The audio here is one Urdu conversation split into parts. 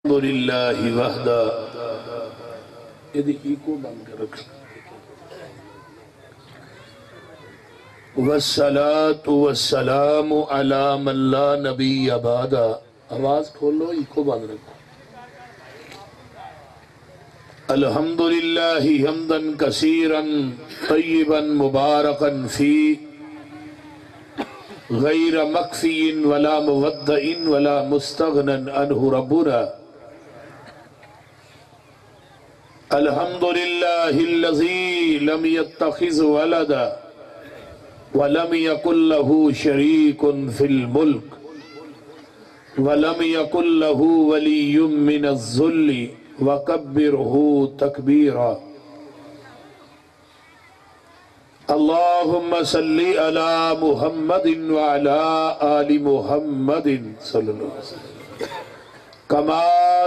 الحمدللہ وحدہ یہ دیکھیں کو بند کر رکھ والصلاة والسلام علی من لا نبی بعدہ آواز کھولو یہ کو بند رکھو الحمدللہ حمدا کثیرا طیبا مبارکا فی غیر مکفی ولا مودع ولا مستغنا عنہ ربنا الحمدللہ الذی لم يتخذ ولدا ولم يكن له شریک فی الملک ولم يكن له ولی من الذل وکبرہ تکبیرا اللہم صلی علی محمد وعلی آل محمد صلی اللہ علیہ وسلم کما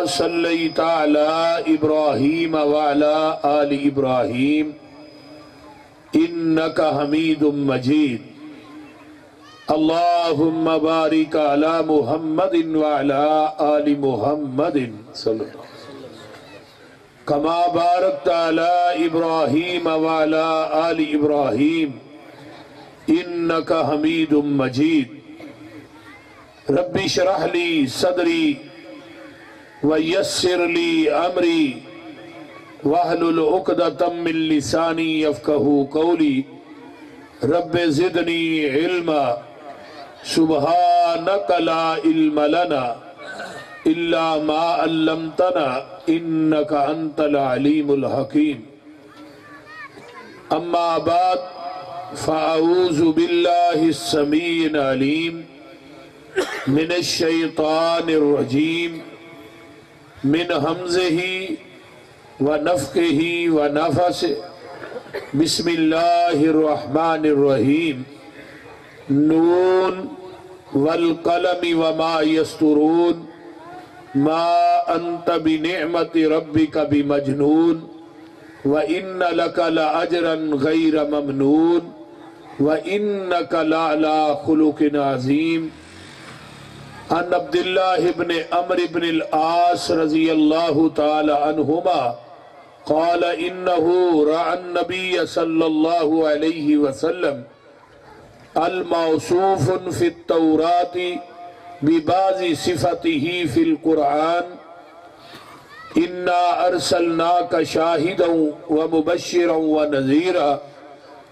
صلیت علی ابراہیم وعلی آل ابراہیم انکا حمید مجید اللہم بارک علی محمد وعلی آل محمد صلی اللہ علیہ وسلم کما بارکت علی ابراہیم وعلی آل ابراہیم انکا حمید مجید رب اشرح لی صدری ویسر لی امری واحلل عقدۃ من لسانی یفقہوا قولی رب زدنی علما سبحانک لا علم لنا الا ما علمتنا انک انت العلیم الحکیم اما بعد فاعوذ باللہ السمیع العلیم من الشیطان الرجیم من حمزہ ونفخہ ونفثہ بسم اللہ الرحمن الرحیم نون والقلم وما یسطرون ما انت بنعمت ربک بمجنون وان لک لاجرا غیر ممنون وانک لعلی خلق عظیم عن عبداللہ بن عمرو بن العاص رضی اللہ تعالی عنہما قال انه رأى النبي صلی اللہ علیہ وسلم الموصوف في التوراة ببعض صفته في القرآن انا ارسلناك شاهدا ومبشرا ونذيرا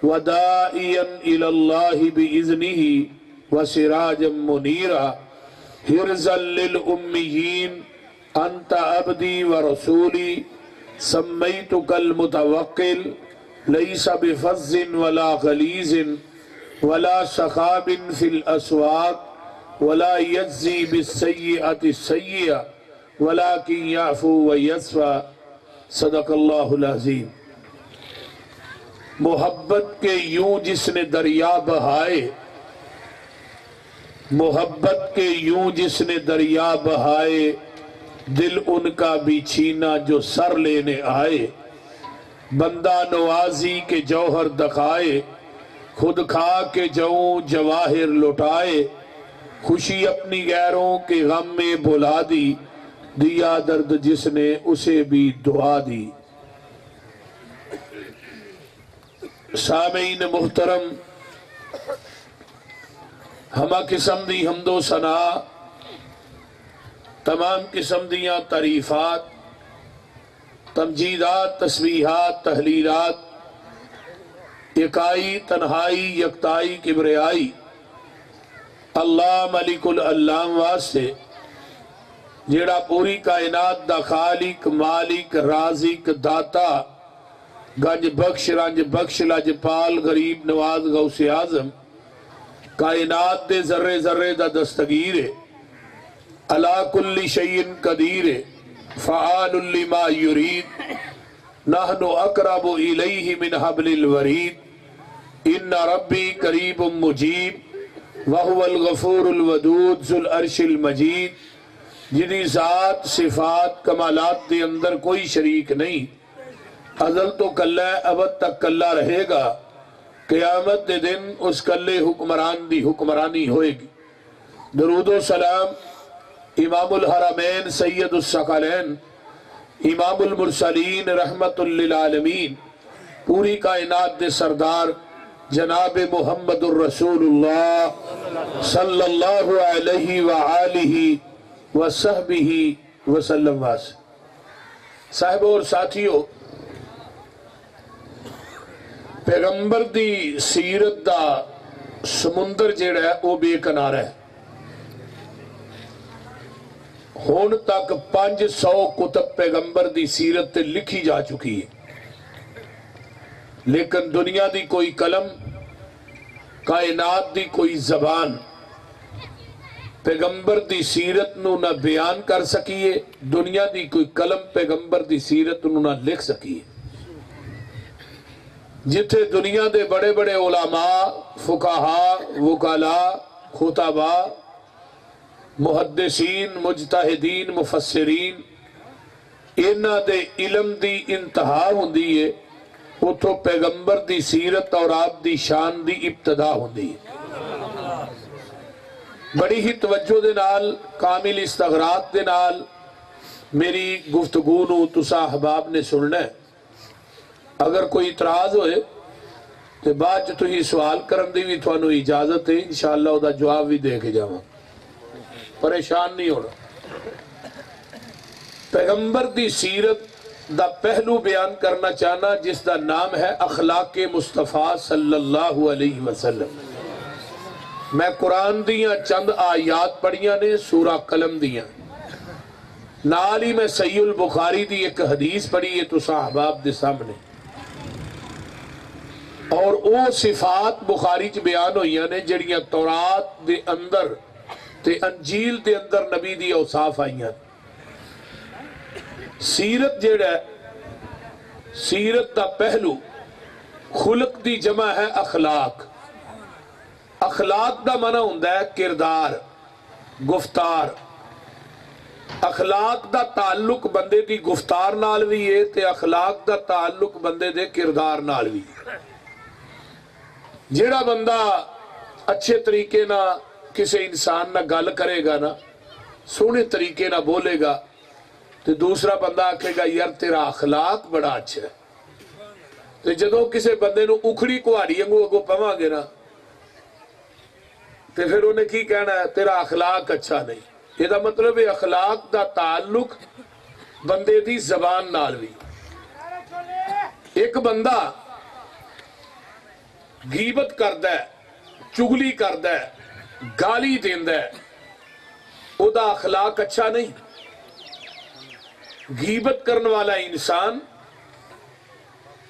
وداعيا الى الله باذنه وسراجا منيرا حرزا للأميين انت عبدي ورسولي سميتك المتوكل ليس بفظ ولا غليظ ولا سخاب في الاسواق ولا يجزي بالسيئة السيئة ولكن يعفو ويصفى صدق اللہ العظیم محبت کے یوں جس نے دریا بہائے محبت کے یوں جس نے دریا بہائے دل ان کا بھی چھینا جو سر لینے آئے بندہ نوازی کے جوہر دکھائے خود کھا کے جوں جواہر لٹائے خوشی اپنی غیروں کے غم میں بھلا دی دیا درد جس نے اسے بھی دعا دی سامعین محترم ہمہ قسم دی حمد و ثنا تمام قسم دیاں تعریفات تمجیدات تسبیحات تحلیلات یکائی تنہائی یکتائی کبریائی اللہ ملک العلام واسطے جیڑا پوری کائنات دا خالق مالک رازق داتا گنج بخش رنج بخش لج پال غریب نواز غوث اعظم کائنات دے ذرے ذرے دا دستگیر علا کل شیء قدیر فعال لما یرید نحن اقرب الیہ من حبل الورید ان ربی قریب مجیب وہو الغفور الودود ذو العرش المجید جنہی ذات صفات کمالات دے اندر کوئی شریک نہیں ازل تو کلہ ابد تک کلہ رہے گا قیامت دے دن اس کلے حکمران دی حکمرانی ہوئے گی درود و سلام امام الحرمین سید الثقلین امام المرسلین رحمت للعالمین پوری کائنات دے سردار جناب محمد الرسول اللہ صلی اللہ علیہ وآلہ وصحبہ وسلم واس صاحب اور ساتھیو، پیغمبر دی سیرت دا سمندر جیڑا ہے وہ بے کنارہ ہے۔ ہون تک 500 کتب پیغمبر دی سیرت تے لکھی جا چکی ہے، لیکن دنیا دی کوئی قلم، کائنات دی کوئی زبان پیغمبر دی سیرت نو نہ بیان کر سکیے، دنیا دی کوئی قلم پیغمبر دی سیرت نو نہ لکھ سکیے۔ جتھے دنیا دے بڑے بڑے علماء، فقہاء، وکلاء، خطباء، محدثین، مجتہدین، مفسرین انہاں دے علم دی انتہا ہوندی ہے، اتھوں پیغمبر دی سیرت اور آپ دی شان دی ابتدا ہوندی ہے۔ بڑی ہی توجہ دے نال، کامل استغراق دے نال میری گفتگو نو تسا احباب نے سننا ہے۔ اگر کوئی اعتراض ہوئے تو بعد تو ہی سوال کرن دی بھی تھانوں اجازت ہے، انشاءاللہ او دا جواب بھی دے کے جاواں، پریشان نہیں ہونا۔ پیغمبر دی سیرت دا پہلو بیان کرنا چاہنا جس دا نام ہے اخلاق مصطفیٰ صلی اللہ علیہ وسلم۔ میں قرآن دیاں چند آیات پڑھیاں نے، سورہ قلم دیاں، نال ہی میں صحیح البخاری دی ایک حدیث پڑھی ہے تو صحاباب دے سامنے، اور او صفات بخاری چ بیان ہوئیاں نے جڑیاں تورات دے اندر تے انجیل دے اندر نبی دی اوصاف آئیاں۔ سیرت جیڑا ہے، سیرت دا پہلو خلق دی جمع ہے اخلاق۔ اخلاق دا معنی ہوندا ہے کردار، گفتار۔ اخلاق دا تعلق بندے دی گفتار نال بھی ہے تے اخلاق دا تعلق بندے دے کردار نال بھی ہے۔ جیڑا بندہ اچھے طریقے نہ کسی انسان نہ گل کرے گا نا، سونے طریقے نہ بولے گا، تو دوسرا بندہ آکھے گا یار تیرا اخلاق بڑا اچھا ہے۔ تو جدوں کسی بندے نو اکھڑی کوہاڑی اگو پواں گے نا، تو پھر انہیں کی کہنا ہے تیرا اخلاق اچھا نہیں۔ یہ دا مطلب ہے اخلاق دا تعلق بندے دی زبان نال بھی۔ ایک بندہ غیبت کردا ہے، چغلی کردا ہے، گالی دیندا ہے، او دا اخلاق اچھا نہیں۔ غیبت کرنے والا انسان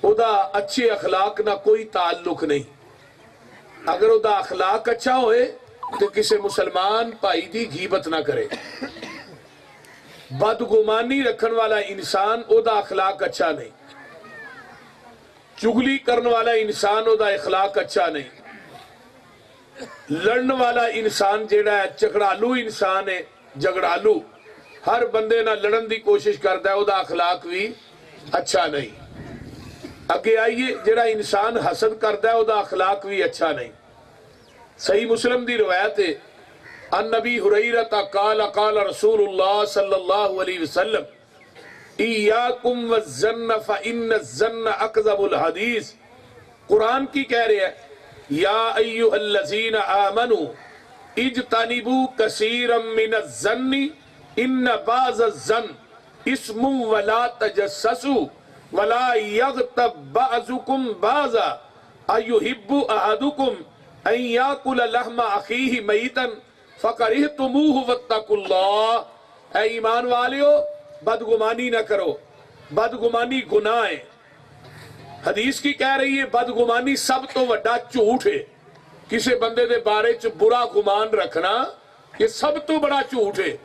او دا اچھے اخلاق نہ کوئی تعلق نہیں۔ اگر او دا اخلاق اچھا ہوئے تو کسی مسلمان بھائی دی غیبت نہ کرے۔ بدگمانی رکھن والا انسان او دا اخلاق اچھا نہیں۔ چغلی کرنے والا انسان او دا اخلاق اچھا نہیں۔ لڑن والا انسان جیڑا ہے جھگڑالو انسان ہے، جھگڑالو ہر بندے نہ لڑن دی کوشش کرتا ہے، او دا اخلاق بھی اچھا نہیں۔ اگے آئیے جیڑا انسان حسد کرتا ہے او دا اخلاق بھی اچھا نہیں۔ صحیح مسلم دی روایت ہے، ان نبی ہریرہ قال قال رسول اللہ صلی اللہ علیہ وسلم ایاکم والظن فإن الظن اکذب الحدیث۔ قرآن کی کہہ رہے ہیں یا ایہا الذین آمنوا اجتنبوا کثیرا من الظن ان بعض الظن اسم ولا تجسسوا ولا یغتب بعضکم بعضا ایحب احدکم ان یاکل لحم اخیہ میتا فکرہتموہ واتقوا اللہ۔ اے ایمان والیو بدگمانی نہ کرو، بدگمانی گناہ ہے۔ حدیث کی کہہ رہی ہے بدگمانی سب تو وڈا جھوٹ ہے۔ کسی بندے دے بارے چ برا گمان رکھنا یہ سب تو بڑا جھوٹ ہے۔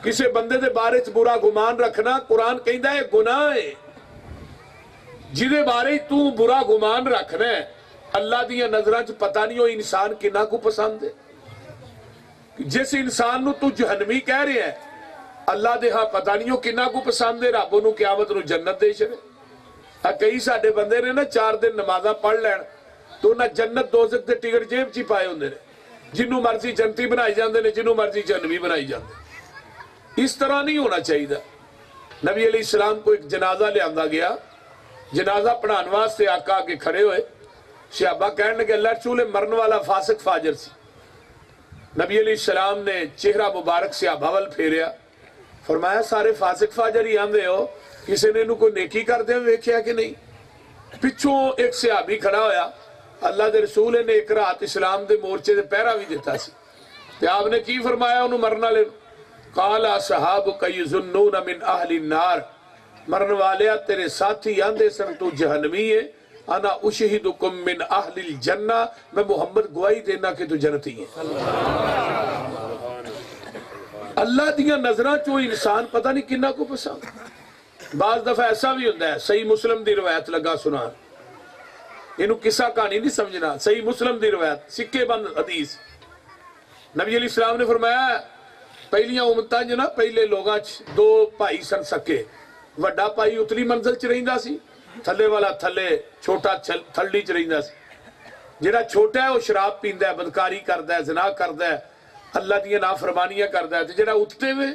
کسی بندے دے بارے چ برا گمان رکھنا قرآن کہندا ہے گناہ ہے۔ جدے بارے تو برا گمان رکھنا ہے اللہ دیاں نظراں چ پتہ نہیں ہو انسان کنا کو پسند ہے۔ جس انسان نو تو جہنمی کہہ رہے ہیں اللہ دے ہاں پتہ نہیں ہو کنا کو پسند ہے، رب نو قیامت نو جنت دے چھڑے۔ کئی ساڈے بندے نے نا 4 دن نمازاں پڑھ لین تو نہ جنت دوزخ دے ٹکٹ جیب چ پائے ہوندے نے، جنوں مرضی جنتی بنائی جاندے نے، جنوں مرضی جہنمی بنائی جاندے۔ اس طرح نہیں ہونا چاہیے. نبی علیہ السلام کو ایک جنازہ لے آندا گیا, جنازہ پڑھان واسطے آقا کے کھڑے ہوئے, صحابہ کہنے لگے اللہ رسول مرن والا فاسق فاجر سی. نبی علیہ السلام نے چہرہ مبارک صحابہ وال پھیریا, فرمایا سارے فاسق فاجر ہی آندے ہو, کسی نے انہوں کو نیکی کردے ہوئے ویکھیا کہ نہیں؟ پچھوں ایک صحابی کھڑا ہویا, اللہ دے رسول نے ایک رات اسلام دے مورچے دے پہرا بھی دیتا سی, تے آپ نے کی فرمایا انہوں مرنا لے؟ قال اصحابک یظنون من اہل النار, مرن والے تیرے ساتھی آندے سن تو جہنمی ہے, انا اشہدکم من اہل الجنہ, میں محمد گواہی دینا کہ تو جنتی ہے. اللہ دیاں نظران چو انسان پتہ نہیں کنہ کو پسند. بعض دفعہ ایسا بھی ہوتا ہے, صحیح مسلم دی روایت لگا سنان, انہوں قصہ کہانی نہیں سمجھنا, صحیح مسلم دی روایت سکے بند حدیث. نبی علیہ السلام نے فرمایا پہلیاں امتاں جو نا پہلے لوگاں دو بھائی سن سکے, وڈا بھائی اتلی منزل چ رہندا سی, تھلے والا تھلے, چھوٹا تھلڑی چ رہندا سی. جڑا چھوٹا ہے وہ شراب پیندا ہے, بدکاری کردا ہے, زنا کردا ہے, اللہ دیاں نافرمانیاں کردا ہے, تے جڑا اتتے ہوئے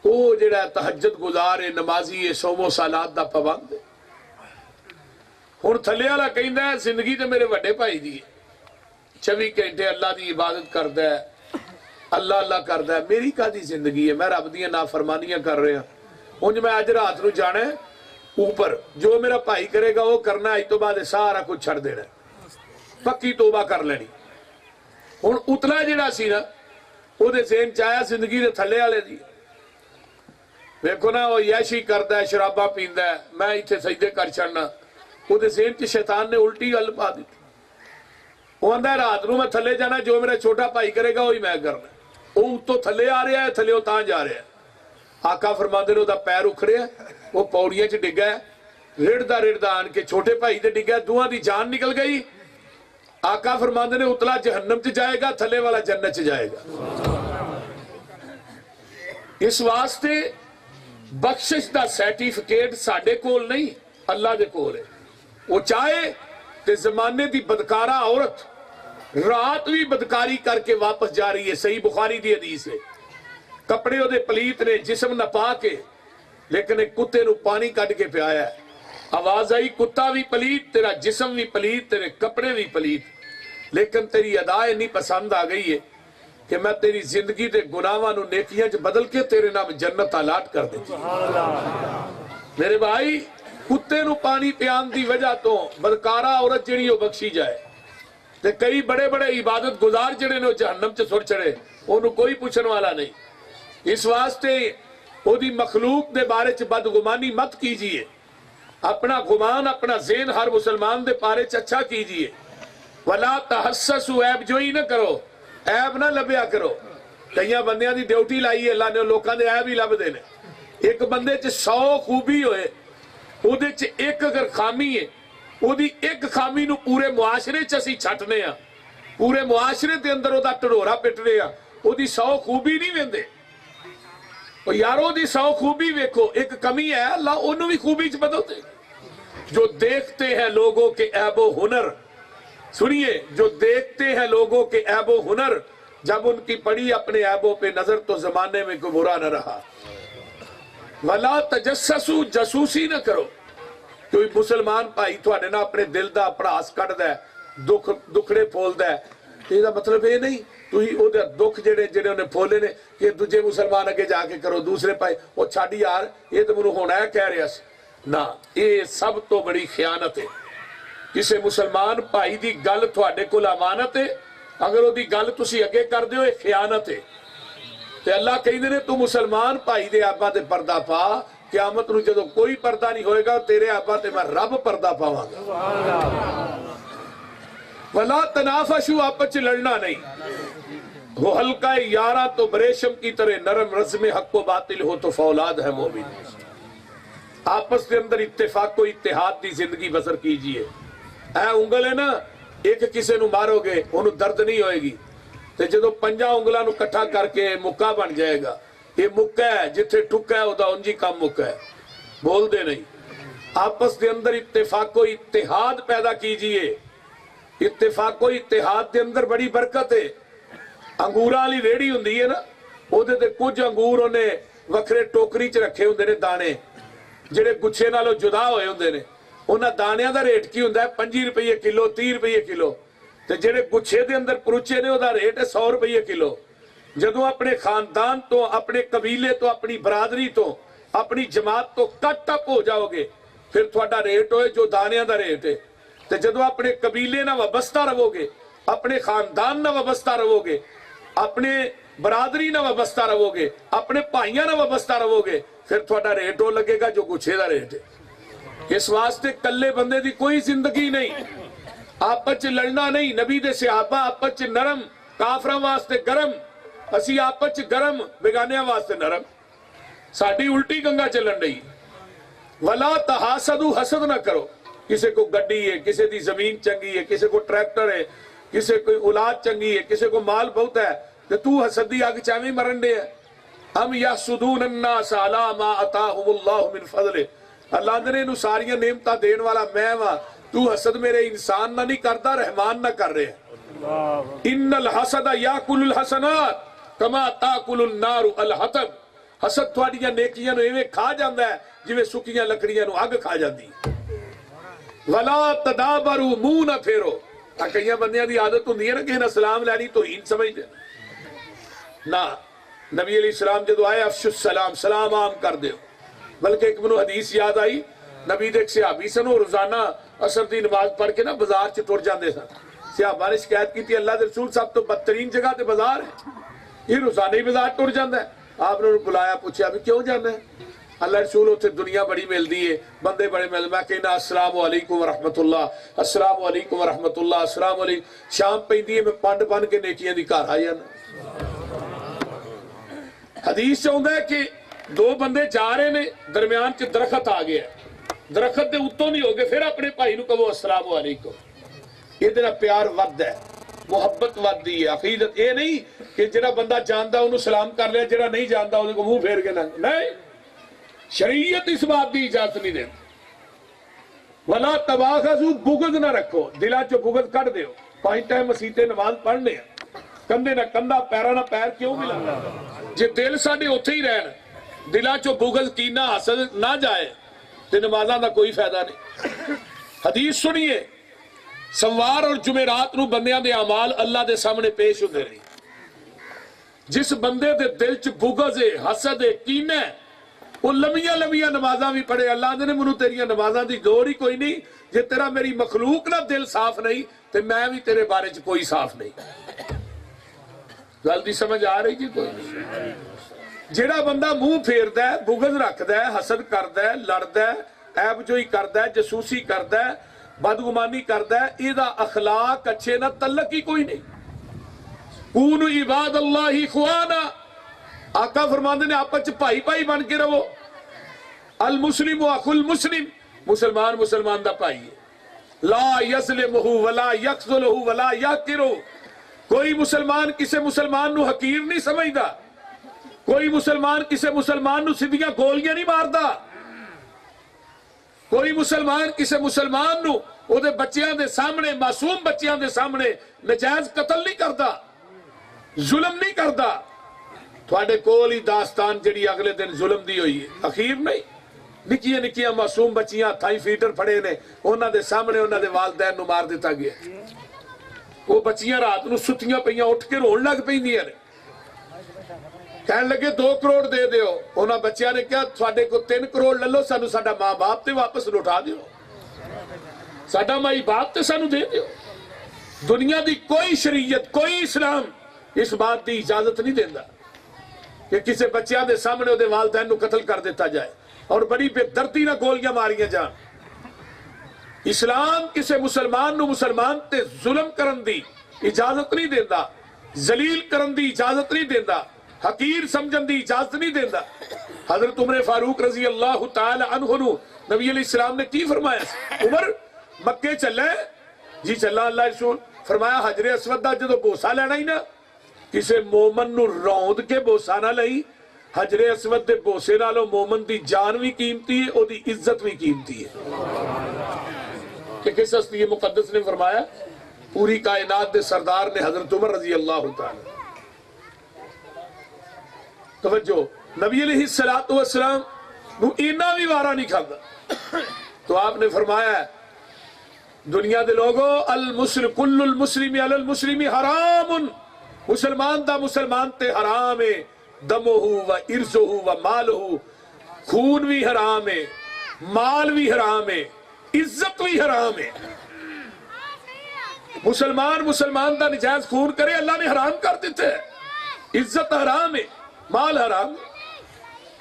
وہ جڑا تہجد گزار ہے, نمازی ہے, صوم و صلات دا پابند ہے. ہن تھلے والا کہندا ہے زندگی تے میرے وڈے بھائی دی ہے, 24 گھنٹے اللہ دی عبادت کردا ہے, اللہ اللہ کردا ہے, میری کادی زندگی ہے, میں رب دیاں نافرمانیاں کر رہا ہوں. انج میں اج رات نو جانا ہے اوپر, جو میرا بھائی کرے گا وہ کرنا, اج تو بعد سارا کچھ چھڑ دینا, پکی توبہ کر لینی. ہن اتلا جڑا سی نا او دے ذہن چ آیا زندگی دے تھلے والے دی, ویکھو نا وہ یاشی کردا ہے, شراباں پیندا ہے, میں ایتھے سجدے کر چھڑنا. او دے ذہن چ شیطان نے الٹی گل پا دی. وہ آندا ہے رات نو میں تھلے جانا, جو میرا چھوٹا بھائی کرے گا وہی میں کرنا. وہ اتوں تھلے آ رہا ہے, تھلے وہ تاں جا رہا ہے. آقا فرماندے نے وہ پیر اکھڑیا, وہ پوڑیاں چ ڈگا ہے, رڑدا آن کے چھوٹے بھائی تے ڈگا, دوہاں دی جان نکل گئی. آقا فرماندے نے اتلا جہنم چ جائے گا, تھلے والا جنت چ جائے گا. اس واسطے بخشش دا سرٹیفکیٹ ساڈے کول نہیں, اللہ دے کول ہے. وہ چاہے تے زمانے دی بدکارہ عورت رات بھی بدکاری کر کے واپس جا رہی ہے, صحیح بخاری دی حدیث ہے, کپڑے دے پلیت نے, جسم نہ پا کے, لیکن ایک کتے نو پانی کٹ کے پیایا ہے. آواز آئی کتا بھی پلیت, تیرا جسم بھی پلیت, تیرے کپڑے بھی پلیت, لیکن تیری ادا اتنی پسند آ گئی ہے کہ میں تیری زندگی دے گناہاں نو نیکیاں چ بدل کے تیرے نام جنت الاٹ کر دیں. میرے بھائی کتے نو پانی پیان دی وجہ تو بدکارہ عورت جڑی ہو بخشی جائے, تے کئی بڑے بڑے عبادت گزار جڑے نے جہنم چ سر چڑے, انہوں کوئی پوچھن والا نہیں. اس واسطے او دی مخلوق دے بارے چ بدگمانی مت کیجئے, اپنا گمان اپنا ذہن ہر مسلمان دے بارے چ اچھا کیجئے. ولا تحسسوا, عیب جوئی نہ کرو, عیب نہ لبیا کرو. کئیاں بندیاں دی ڈیوٹی لائی ہے اللہ نے, لوکاں دے عیب ہی لب دے نے. ایک بندے چ 100 خوبی ہوئے, او دے چ ایک اگر خامی ہے, او دی ایک خامی نو پورے معاشرے چ اسی چھٹنے ہاں, پورے معاشرے دے اندر او دا ٹڑورا پٹنے ہاں, او دی 100 خوبی نہیں ویندے. او یارو دی 100 خوبی ویکھو, ایک کمی ہے اللہ انہوں بھی خوبی چ بدل دے. جو دیکھتے ہیں لوگوں کے عیب و ہنر, سنیے, جو دیکھتے ہیں لوگوں کے عیب و ہنر, جب ان کی پڑی اپنے عیبوں پہ نظر تو زمانے میں کوئی برا نہ رہا. ولا تجسسوا, جاسوسی نہ کرو. کوئی مسلمان بھائی تھوڑے نا اپنے دل دا پڑاس کٹدا ہے, دکھڑے پھولدا ہے, یہ دا مطلب یہ نہیں تھی او دے دکھ جڑے انہیں پھولے نے کہ دوجے مسلمان اگے جا کے کرو, دوسرے پائے وہ چھاڑ یار یہ تو منو ہونا ہے کہہ رہا سی. نہ, یہ سب تو بڑی خیانت ہے. کسی مسلمان بھائی دی گل تھوڑے کول امانت ہے, اگر وہ دی گل تسی اگے کر دیو یہ خیانت ہے. تے اللہ کہندے نے تو مسلمان بھائی دے آبا تے پردہ پا, قیامت نو جدو کوئی پردہ نہیں ہوئے گا تیرے آبا تے میں رب پردہ پاواں گا. ولا تنافسوا, آپس لڑنا نہیں. وہ حلقہ یارہ تو بریشم کی طرح نرم, رزم حق و باطل ہو تو فولاد ہے مومن. آپس کے اندر اتفاق و اتحاد دی زندگی بسر کیجئے. اے انگل ہے نا, ایک کسے نو مارو گے انہوں درد نہیں ہوئے گی, تے جدو 5 انگلاں نو کٹھا کر کے مکہ بن جائے گا. یہ مکہ ہے, جتھے ٹکا ہے ادا انجی کم مکہ ہے, بول دے نہیں. آپس کے اندر اتفاق و اتحاد پیدا کیجئے. اتفاق و اتحاد کے اندر بڑی برکت ہے. انگوراں والی ریڑھی ہوندی ہے نا, ਉਹਦੇ ਤੇ ਕੁਝ ਅੰਗੂਰ ਉਹਨੇ ਵੱਖਰੇ ਟੋਕਰੀ 'ਚ ਰੱਖੇ ਹੁੰਦੇ ਨੇ ਦਾਣੇ, ਜਿਹੜੇ ਗੁੱਛੇ ਨਾਲੋਂ ਜੁਦਾ ਹੋਏ ਹੁੰਦੇ ਨੇ। ਉਹਨਾਂ ਦਾਣਿਆਂ ਦਾ ਰੇਟ ਕੀ ਹੁੰਦਾ ਹੈ? 25 ਰੁਪਏ ਕਿਲੋ, 30 ਰੁਪਏ ਕਿਲੋ। ਤੇ ਜਿਹੜੇ ਗੁੱਛੇ ਦੇ ਅੰਦਰ ਪਰੂਚੇ ਨੇ ਉਹਦਾ ਰੇਟ ਹੈ 100 ਰੁਪਏ ਕਿਲੋ। ਜਦੋਂ ਆਪਣੇ ਖਾਨਦਾਨ ਤੋਂ, ਆਪਣੇ ਕਬੀਲੇ ਤੋਂ, ਆਪਣੀ ਬਰਾਦਰੀ ਤੋਂ, ਆਪਣੀ ਜਮਾਤ ਤੋਂ ਕੱਟ ਅਪ ਹੋ ਜਾਓਗੇ, ਫਿਰ ਤੁਹਾਡਾ ਰੇਟ ਹੋਏ ਜੋ ਦਾਣਿਆਂ ਦਾ ਰੇਟ ਹੈ। ਤੇ ਜਦੋਂ ਆਪਣੇ ਕਬੀਲੇ ਨਾਲ ਵابستہ ਰਹੋਗੇ, ਆਪਣੇ ਖਾਨਦਾਨ ਨਾਲ ਵابستہ ਰਹੋਗੇ, ਆਪਣੇ ਬਰਾਦਰੀ ਨਾਲ ਵابستہ ਰਹੋਗੇ, ਆਪਣੇ ਭਾਈਆਂ ਨਾਲ ਵابستہ ਰਹੋਗੇ, ਫਿਰ ਤੁਹਾਡਾ ਰੇਟ ਉਹ ਲੱਗੇਗਾ ਜੋ ਗੁੱਛੇ ਦਾ ਰੇਟ ਹੈ। ਇਸ ਵਾਸਤੇ ਕੱਲੇ ਬੰਦੇ ਦੀ ਕੋਈ ਜ਼ਿੰਦਗੀ ਨਹੀਂ, ਆਪਸ ਚ ਲੜਨਾ ਨਹੀਂ। ਨਬੀ ਦੇ ਸਹਾਬਾ ਆਪਸ ਚ ਨਰਮ, ਕਾਫਰਾਂ ਵਾਸਤੇ ਗਰਮ, ਅਸੀਂ ਆਪਸ ਚ ਗਰਮ, ਬੇਗਾਨਿਆਂ ਵਾਸਤੇ ਨਰਮ। ਸਾਡੀ ਉਲਟੀ ਗੰਗਾ ਚੱਲਣ ਰਹੀ। ਵਲਾ ਤਹਾਸਦੂ, ਹਸਦ ਨਾ ਕਰੋ। ਕਿਸੇ کو گڈی ہے, کسی دی زمین چنگی ہے, کسی کو ٹریکٹر ہے, کسی کو اولاد چنگی ہے, کسی کو مال بہت ہے, تو تو حسد دی آگ چاویں مرن دے ہے. ہم یحسدون الناس علی ما عطاهم اللہ من فضل. اللہ نے نو ساریاں نعمتاں دین والا میں وا, تو حسد میرے انسان نہ نہیں کردا, رحمان نہ کر رہے. ان الحسد یاکل الحسنات کما تاکل النار الحطب. حسد تھوڑیاں نیکیاں نو ایویں کھا جاندا ہے جویں سکیاں لکڑیاں نو اگ کھا جاندی. ولا تدابروا, منہ نہ پھیرو. کئی بندیاں دی عادت ہوندی ہے نا کہ نہ سلام لینی تو ہین سمجھدے نہ. نبی علیہ السلام جدو آئے افش السلام, سلام عام کر دیو. بلکہ ایک منو حدیث یاد آئی, نبی دے ایک صحابی سن, وہ روزانہ عصر دی نماز پڑھ کے نا بازار چ ٹر جاندے سن. صحابہ نے شکایت کی تھی اللہ دے رسول صاحب تو بدترین جگہ تے بازار ہے, یہ روزانہ ہی بازار ٹر جاندا ہے. آپ نے بلایا, پوچھا ابھی کیوں جانا ہے؟ اللہ رسول اتنے دنیا بڑی ملتی ہے, بندے بڑے ملتے. میں کہنا السلام علیکم ورحمۃ اللہ, السلام علیکم ورحمۃ اللہ, السلام علیکم. شام پیندی ہے, میں پنڈ بن کے نیکیاں دی گھر آ جانا. حدیث چاہتا ہے کہ دو بندے جا رہے نے, درمیان چ درخت آ گیا, درخت دے اتوں نہیں ہو گئے, پھر اپنے بھائی نو کہو السلام علیکم. یہ پیار ود ہے, محبت ودی ہے. عقیدت یہ نہیں کہ جڑا بندہ جاندا انہوں سلام کر لیا, جڑا نہیں جاندا انہوں کو منہ پھیر کے لنگ. نہیں, شریعت اس بات دی اجازت نہیں دے. ولا تباغضوا, بغض نہ رکھو, دلاں چوں بغض کڈ دیو. 5 ٹائم مسیتے نماز پڑھنے ہیں, کندھے نہ کندھا, پیراں نہ پیر کیوں ملانا؟ جے دل ساڈے اوتھے ہی رہن, دلاں چوں بغض, کینہ, حسد نہ جائے, تے نمازاں دا کوئی فائدہ نہیں. حدیث سنیے, سوار اور جمعرات نو بندیاں دے اعمال اللہ دے سامنے پیش ہوندے رہے. جس بندے دے دل چ بغض ہے, حسد ہے, کینہ ہے, وہ لمبیاں لمبیاں نمازاں بھی پڑھے. اللہ نے منو تیریاں نمازاں دی لوڑ ہی کوئی نہیں. جے تیرا میری مخلوق نہ دل صاف نہیں, تے میں بھی تیرے بارے چ کوئی صاف نہیں. گل دی سمجھ آ رہی جی کوئی نہیں؟ جیڑا بندہ منہ پھیردا ہے, بغض رکھدا ہے, حسد کردا ہے, لڑدا ہے, عیب جوئی کردا ہے, جاسوسی کردا ہے, بدگمانی کردا ہے, ایدا اخلاق اچھے نہ تعلق ہی کوئی نہیں. کونوا عباد اللہ اخوانا, آقا فرماندے نے آپس بھائی بھائی بن کے رہو. المسلم اخو المسلم, مسلمان مسلمان دا بھائی ہے. لا یظلمہ ولا یخذلہ ولا یحقرہ, کوئی مسلمان کسے مسلمان نو حقیر نہیں سمجھدا, کوئی مسلمان کسے مسلمان نو سیدھیاں گولیاں نہیں ماردا, کوئی مسلمان کسے مسلمان نو او دے بچیاں دے سامنے, معصوم بچیاں دے سامنے نجائز قتل نہیں کردا, ظلم نہیں کردا. تھوڑے کول ہی داستان جڑی اگلے دن ظلم دی ہوئی ہے, اخیر نہیں. نکیاں نکیاں معصوم بچیاں تھائی فیٹر پھڑے نے, انہاں دے سامنے انہاں دے والدین نو مار دیتا گیا. وہ بچیاں رات نو ستیاں پئیاں اٹھ کے رون لگ پیندیاں نے. کہنے لگے 2 کروڑ دے دیو. انہاں بچیاں نے کہا تھوڑے کو 3 کروڑ لے لو, سانو ساڈا ماں باپ تے واپس لوٹا دیو, ساڈا مائی باپ تے سانو دے دیو. دنیا دی کوئی شریعت, کوئی اسلام اس بات دی اجازت نہیں دیندا کہ کسی بچیاں دے سامنے دے والدین نو قتل کر دیتا جائے اور بڑی بے دردی نہ گولیاں ماریاں جان. اسلام کسی مسلمان نو مسلمان تے ظلم کرن دی اجازت نہیں دیندا, ذلیل کرن دی اجازت نہیں دیندا, حقیر سمجھن دی اجازت نہیں دیندا. حضرت عمر فاروق رضی اللہ تعالی عنہ نو نبی علیہ السلام نے کی فرمایا؟ عمر مکے چلے جی, چلا اللہ رسول. فرمایا حجر اسود دا جدو بوسا لینا ہی نا, کسے مومن نو روند کے بوسا نہ لئی. حجر اسود دے بوسے نالو مومن دی جان بھی قیمتی ہے, او دی عزت بھی قیمتی ہے. کہ کس ہستی مقدس نے فرمایا؟ پوری کائنات دے سردار نے حضرت عمر رضی اللہ تعالی. توجہ نبی علیہ الصلوۃ والسلام نو اینا بھی وارا نہیں کھاتا تو آپ نے فرمایا ہے دنیا دے لوگو المسلم کل المسلم علی المسلم حرام مسلمان دا مسلمان تے حرام ہے دمہ و ارزہ و مالہ خون بھی حرام ہے مال بھی حرام ہے عزت بھی حرام ہے مسلمان دا نجائز خون کرے اللہ نے حرام کر دیتے ہیں عزت حرام ہے مال حرام ہے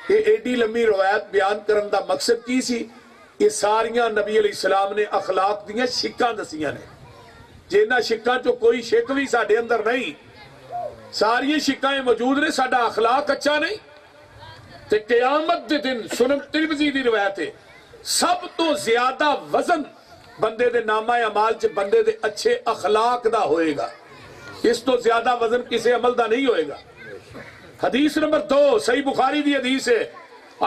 یہ ایڈی لمبی روایت بیان کرن دا مقصد کی سی یہ ساریاں نبی علیہ السلام نے اخلاق دیاں شکاں دسیاں نے جنہاں شکاں چو کوئی شک بھی ساڑھے اندر نہیں ساری شکاں موجود نے ساڑھا اخلاق اچھا نہیں تے قیامت دے دن سنن ترمذی دی روایت ہے سب تو زیادہ وزن بندے دے نامہ اعمال چ بندے دے اچھے اخلاق دا ہوئے گا اس تو زیادہ وزن کسی عمل دا نہیں ہوئے گا حدیث نمبر 2 صحیح بخاری دی حدیث ہے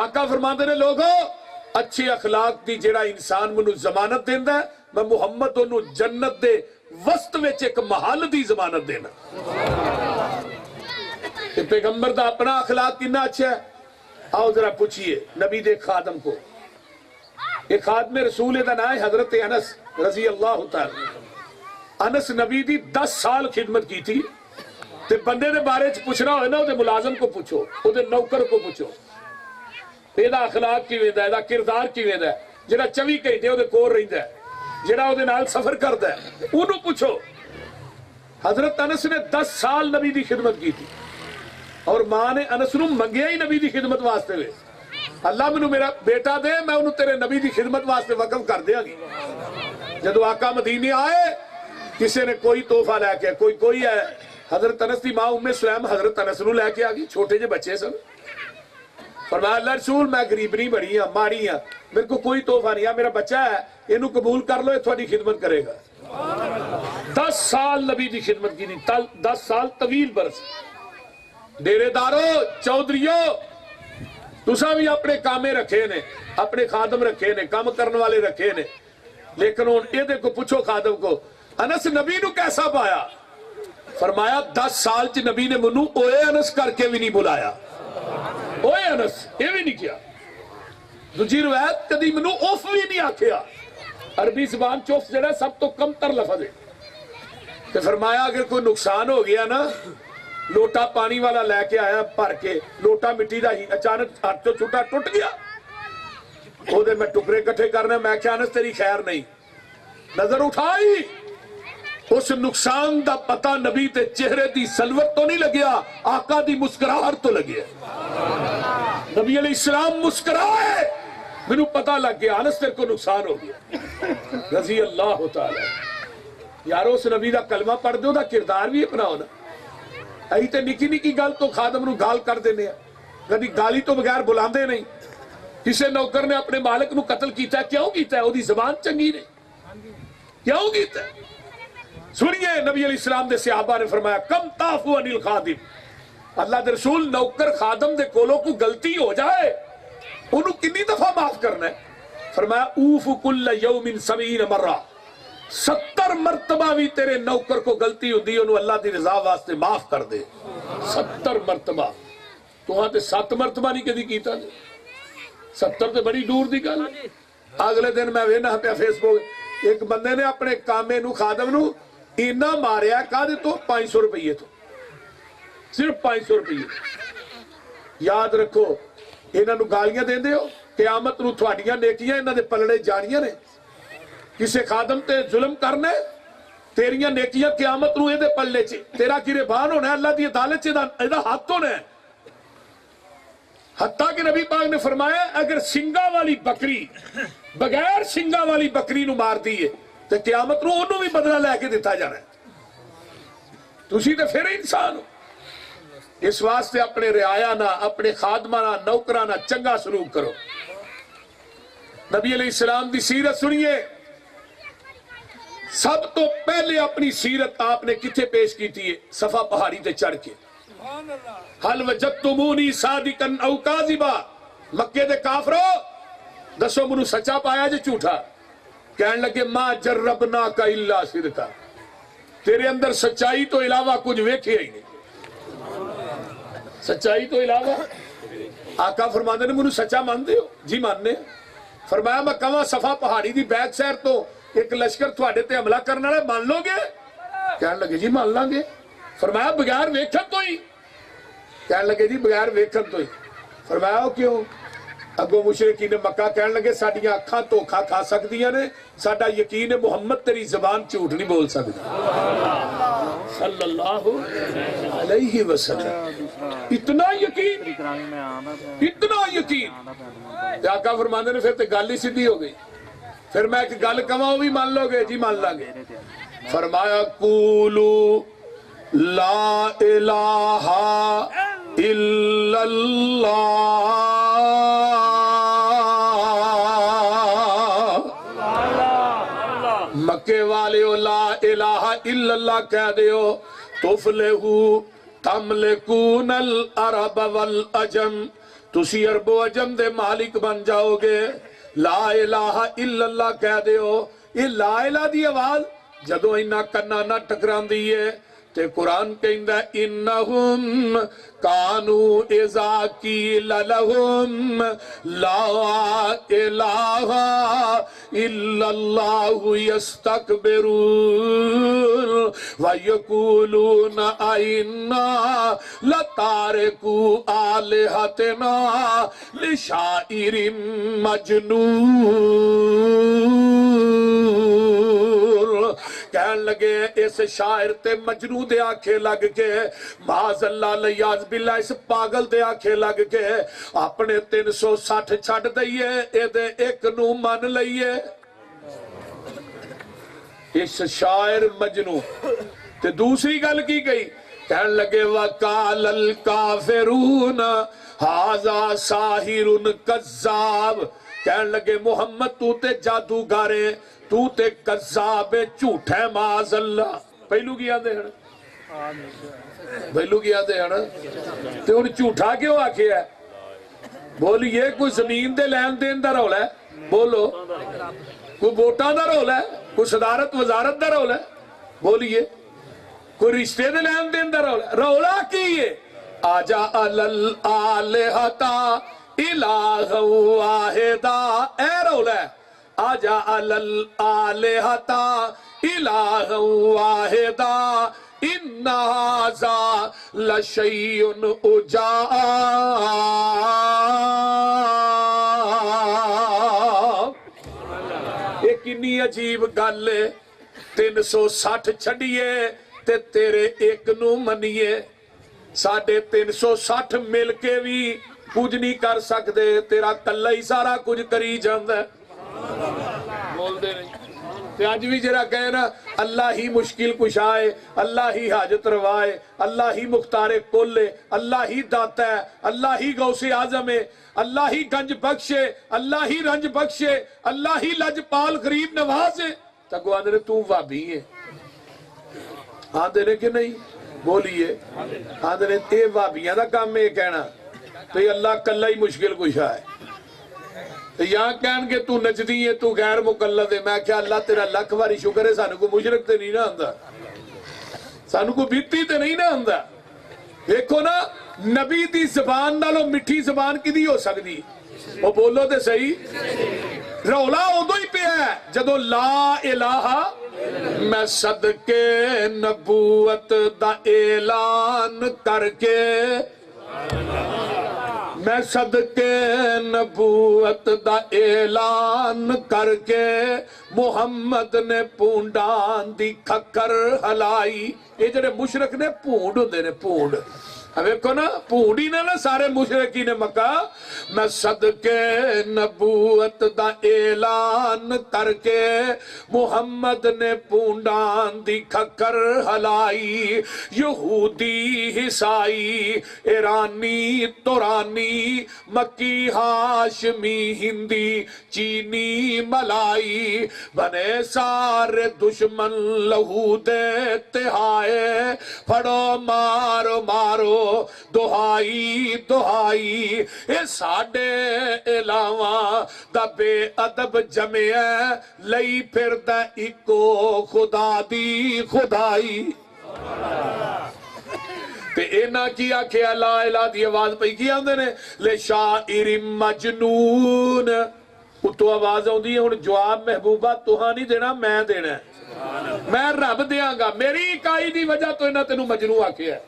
آقا فرماندے نے لوگوں اچھے اخلاق دی جڑا انسان منو ضمانت دیندا ہے میں محمد انو جنت دے وسط وچ ایک محل دی ضمانت دینا کہ پیغمبر دا اپنا اخلاق کتنا اچھا ہے آؤ ذرا پوچھئے نبی دے خادم کو ایک خادم رسول دا نام ہے حضرت انس رضی اللہ تعالی انس نبی دی 10 سال خدمت کی تھی تے بندے دے بارے چ پوچھنا ہوئے نا او دے ملازم کو پوچھو او دے نوکر کو پوچھو ایدہ اخلاق کی ویدہ ہے ایدہ کردار کی ویدہ ہے جڑا 24 کہیں دے او دے کور رہی ہے جڑا او دے نال سفر کر ہے انہوں پوچھو حضرت انس نے 10 سال نبی دی خدمت کی تھی اور ماں نے انس نو منگیا ہی نبی دی خدمت واسطے ہوئے اللہ منو میرا بیٹا دے میں انہوں تیرے نبی دی خدمت واسطے وقف کر دیا گی جدو آقا مدینے آئے کسی نے کوئی تحفہ لے کے کوئی ہے حضرت انس دی ماں ام سلیم حضرت انس نو لے کے آگی چھوٹے جے بچے سن فرمایا اللہ رسول میں غریب نہیں بڑی ہاں ماری ہاں میرے کو کوئی تحفہ نہیں ہے میرا بچہ ہے انہوں قبول کر لو یہ تھوڑی خدمت کرے گا 10 سال نبی دی خدمت کی تھی 10 سال طویل برس ڈیرے دارو چودھریو تسا بھی اپنے کامے رکھے نے اپنے خادم رکھے نے کام کرنے والے رکھے نے لیکن ان ایدے کو پوچھو خادم کو انس نبی نو کیسا پایا فرمایا 10 سال چ نبی نے منو اوے انس کر کے بھی نہیں بلایا اوے انس یہ بھی نہیں کیا دوجی روایت کدی منو اوف بھی نہیں آکھیا عربی زبان چوف جڑا سب تو کم تر لفظ ہے کہ فرمایا اگر کوئی نقصان ہو گیا نا لوٹا پانی والا لے کے آیا بھر کے لوٹا مٹی دا ہی اچانک ہاتھ تو چھوٹا ٹوٹ گیا او دے میں ٹکڑے کٹھے کرنے میں کیا انس تیری خیر نہیں نظر اٹھائی اس نقصان دا پتہ نبی تے چہرے دی سلوت تو نہیں لگیا آقا دی مسکراہٹ تو لگیا نبی علیہ السلام مسکرائے منو پتہ لگ گیا انس تیرے کو نقصان ہو گیا رضی اللہ تعالی یارو اس نبی دا کلمہ پڑھ دو دا کردار بھی اپنا ہونا اہی تے نکی نکی گال تو خادم نو گال کر دینے کدی گالی تو بغیر بلاندے نہیں کسے نوکر نے اپنے مالک نو قتل کیتا ہے کیوں کیتا ہے وہ دی زبان چنگی نہیں کیوں کیتا ہے سنیے نبی علیہ السلام دے صحابہ نے فرمایا کم تافو عن الخادم اللہ دے رسول نوکر خادم دے کولوں کو غلطی ہو جائے انہوں کنی دفعہ معاف کرنا ہے فرمایا اوف کل یوم 70 مرہ 70 مرتبہ بھی تیرے نوکر کو غلطی ہوندی انہوں اللہ دی رضا واسطے معاف کر دے 70 مرتبہ تو ہاں تے 7 مرتبہ نہیں کدی کیتا دے 70 تے بڑی دور دی گل اگلے دن میں وینا پہ فیس بک ایک بندے نے اپنے کامے نو خادم نو اینا ماریا کہا دے تو 500 روپیے تو صرف 500 روپیے یاد رکھو انہاں نو گالیاں دین دے ہو قیامت نو تھوڑیاں نیکیاں انہاں دے پلڑے جانیاں نے کسے خادم تے ظلم کرنے تیریاں نیکیاں قیامت نو دے پلڑے چے تیرا گرے بان ہونا ہے اللہ دی عدالت چے دا ہاتھ ہونا ہے حتیٰ کہ نبی پاک نے فرمایا اگر سنگا والی بکری بغیر سنگا والی بکری نو مار دیئے تو قیامت نو انہوں بھی بدلہ لے کے دیتا جا رہا ہے تو اسی تے پھر انسان ہو اس واسطے اپنے رعایانہ اپنے خادمانہ نوکرانہ چنگا سلوک کرو نبی علیہ السلام دی سیرت سنیے سب تو پہلے اپنی سیرت آپ نے کتھے پیش کی تھی صفا پہاڑی تے چڑھ کے حل وجدتمونی صادقا او کاذبا مکے دے کافرو دسو منو سچا پایا جے جھوٹا کہنے لگے ما جربنا کا الا صدقا تیرے اندر سچائی تو علاوہ کچھ ویکھے ہی نہیں سچائی تو علاوہ آقا فرماندے نے مجھے سچا مانتے ہو؟ جی ماننے. فرمایا میں کہاں صفا پہاڑی دی بیک سیر تو ایک لشکر تھوڑے تے حملہ کرنا ہے مان لو گے؟ کہنے لگے جی مان لیں گے. فرمایا بغیر ویکھن تو ہی؟ کہنے لگے جی بغیر ویکھن تو ہی. فرمایا وہ کیوں؟ اگو مشرکین مکہ کہنے لگے ساڈیاں اکھاں دھوکھا کھا سکدیاں نے، ساڈا یقین ہے محمد تیری زبان جھوٹ نہیں بول سکدا صلی اللہ علیہ وسلم. اتنا یقین، اتنا یقین. آقا فرماندے نے پھر تے گل ہی سیدھی ہو گئی. پھر میں ایک گل کہاں وہ بھی مان لو گے؟ جی مان لیں گے. فرمایا قولوا لا الہ الا اللہ. مکے والے لا الہ الا اللہ کہہ دیو تفلحو تملکون العرب والعجم، تسی عرب و عجم دے مالک بن جاؤ گے. لا الہ الا اللہ کہہ دیو. یہ لا الہ دی آواز جدو اینا کنا نہ ٹکران دیئے تے قرآن کہندہ انہم کانو اذا قیل لہم لا الہ الا اللہ یستکبرون ویقولون اینا لتارکو آلہتنا لشاعر مجنون. کہن لگے اس شاعر تے مجنون دے آنکھیں لگ کے معاذ اللہ لیاز باللہ اس پاگل دے آنکھیں لگ کے اپنے 360 چھڑ دئیے اے دے ایک نو من لئیے. اس شاعر مجنون تے دوسری گل کی گئی کہن لگے وَقَالَ الْكَافِرُونَ هَذَا سَاحِرٌ كَذَّابٌ. کہن لگے محمد تو تے جادوگارے، تو تے قذاب جھوٹ ہے معاذ اللہ. پہلو کی آدھے ہیں، پہلو کی آدھے ہیں تے انہیں جھوٹا کیوں آکھے ہے؟ بولیے کوئی زمین دے لین دین دا رول ہے؟ بولو. کوئی ووٹاں دا رول ہے؟ کوئی صدارت وزارت دا رول ہے؟ بولیے. کوئی رشتے دے لین دین دا رول ہے؟ رولا کی ہے آجا الالہتا الہ واحدہ. اے رول ہے آجا الالہتا الہ واحدہ ان ھذا لشیء عجاب. یہ کنی عجیب گل ہے. 360 چھڑیے تے تیرے ایک نو منیے. 360 مل کے بھی کچھ نہیں کر سکتے، تیرا کلہ ہی سارا کچھ کری جاندہ ہے. بول دے نہیں تے آج بھی جرا کہے نا اللہ ہی مشکل کشائے، اللہ ہی حاجت روائے، اللہ ہی مختار کل ہے، اللہ ہی داتا ہے، اللہ ہی غوث اعظم ہے، اللہ ہی گنج بخشے، اللہ ہی رنج بخشے، اللہ ہی لجپال غریب نواز ہے. تکو آدھے تو وابی ہے آدھے نے کہ نہیں؟ بولیے. آدھے نے اے وابیاں دا کام میں کہنا تو یہ اللہ کلہ ہی مشکل کشا ہے. یہاں کہن کہ تو نجدی ہے، تو غیر مقلد ہے. میں کیا اللہ تیرا لکھ واری شکر ہے سانو کو مشرک تے نہیں نہ آندہ، سانو کو بیتی تے نہیں نہ آندہ. دیکھو نا نبی دی زبان نالو مٹھی زبان کی دی ہو سکتی؟ وہ بولو تے صحیح. رولا ادو ہی پہ ہے جدو لا الہ میں صدقے نبوت دا اعلان کر کے، میں صدقے نبوت دا اعلان کر کے محمد نے پونڈان دی کھکر ہلائی. یہ جڑے مشرک نے پونڈ ہوندے نے پونڈ، ویکھو نا پونڈی نے نا سارے مشرکین مکہ. میں صدقے نبوت دا اعلان کر کے محمد نے پونڈان دی کھکر ہلائی. یہودی عیسائی ایرانی تورانی مکی ہاشمی ہندی چینی ملائی بنے سارے دشمن لہو دیتے ہائے. پھڑو مارو مارو دہائی دہائی. اے ساڑے علاوہ دا بے ادب جمعہ لئی پھر دا اکو خدا دی خدائی. تے اینا کی آکھیا لا الہ دی آواز پئی کی آندے نے لے شاعر مجنون اتو آواز آندی ہے ہن جواب محبوبہ توہاں نہیں دینا میں دینا ہے میں رب دیاں گا میری اکائی دی وجہ تو انہاں تینوں مجنون آکھیا ہے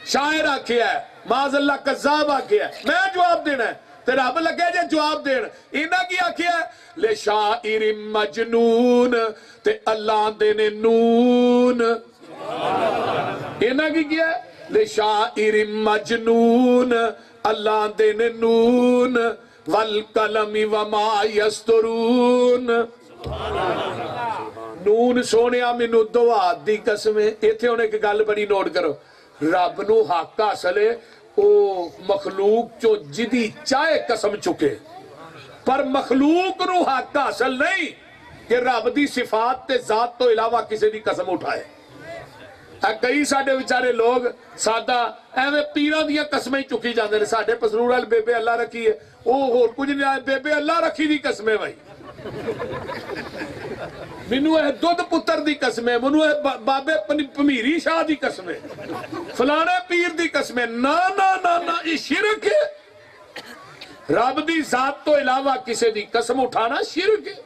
شاعر آکھیا ہے معاذ اللہ کذاب آکھیا ہے میں جواب دینا ہے تے رب لگے جے جواب دین انہاں کی آکھیا ہے لے شاعر مجنون تے اللہ دینے نون انہاں کی کیا ہے لے شاعر مجنون اللہ دینے نون والقلم وما یسترون نون سونیا مینوں دعا دی قسمیں ایتھے ہونے کی گل بڑی نوٹ کرو رب نو حق حاصل ہے او مخلوق چو جدی چاہے قسم چکے پر مخلوق نو حق حاصل نہیں کہ رب دی صفات تے ذات تو علاوہ کسی دی قسم اٹھائے کئی ساڑھے وچارے لوگ سادہ ایویں پیران دیا قسمیں چکی جاندے نے ساڑھے پسرور آل بے بے اللہ رکھی ہے او ہور کچھ نہیں آئے بے بے اللہ رکھی دی قسمیں بھائی منو ہے دودھ پتر دی قسمیں منو ہے بابے پمیری شاہ دی قسمیں فلانے پیر دی قسمیں نا نا نا نا یہ شرک ہے رب دی ذات تو علاوہ کسی دی قسم اٹھانا شرک ہے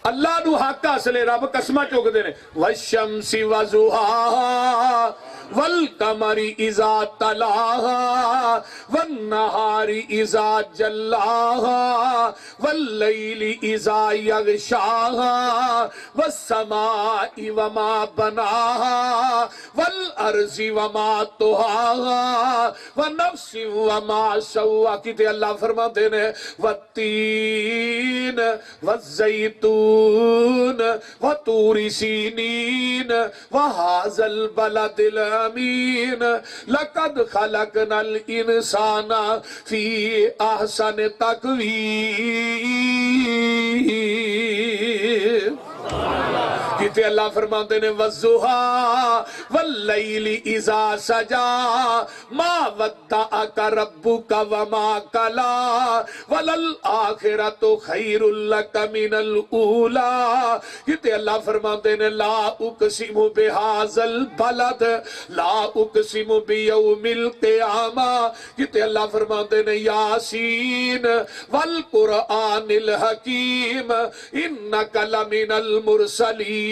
اللہ نو حق حاصل رب قسمہ چوک دینے والشمس وضحاہا والقمر اذا تلاہا والنہار اذا جلاہا واللیل اذا یغشاہا والسماء وما بناہا والارض وما طہاہا ونفس وما سوا کتے اللہ فرما دینے والتین والزیتون وطور سینین وهذا البلد الامین لقد خلقنا الانسان فی احسن تقویم کہتے اللہ فرماتے نے وَالضُّحَىٰ وَاللَّيْلِ اِذَا سَجَا مَا وَدَّعَكَ رَبُّكَ وَمَا قَلَا وَلَلْآخِرَةُ خَيْرٌ لَكَ مِنَ الْأُولَىٰ کہتے اللہ فرماتے نے لا اقسم بِهَذَا الْبَلَدِ لا اقسم بِيَوْمِ الْقِيَامَةِ کہتے اللہ فرماتے نے یاسین وَالْقُرْآنِ الْحَكِيمِ إِنَّكَ لَمِنَ الْمُرْسَلِينَ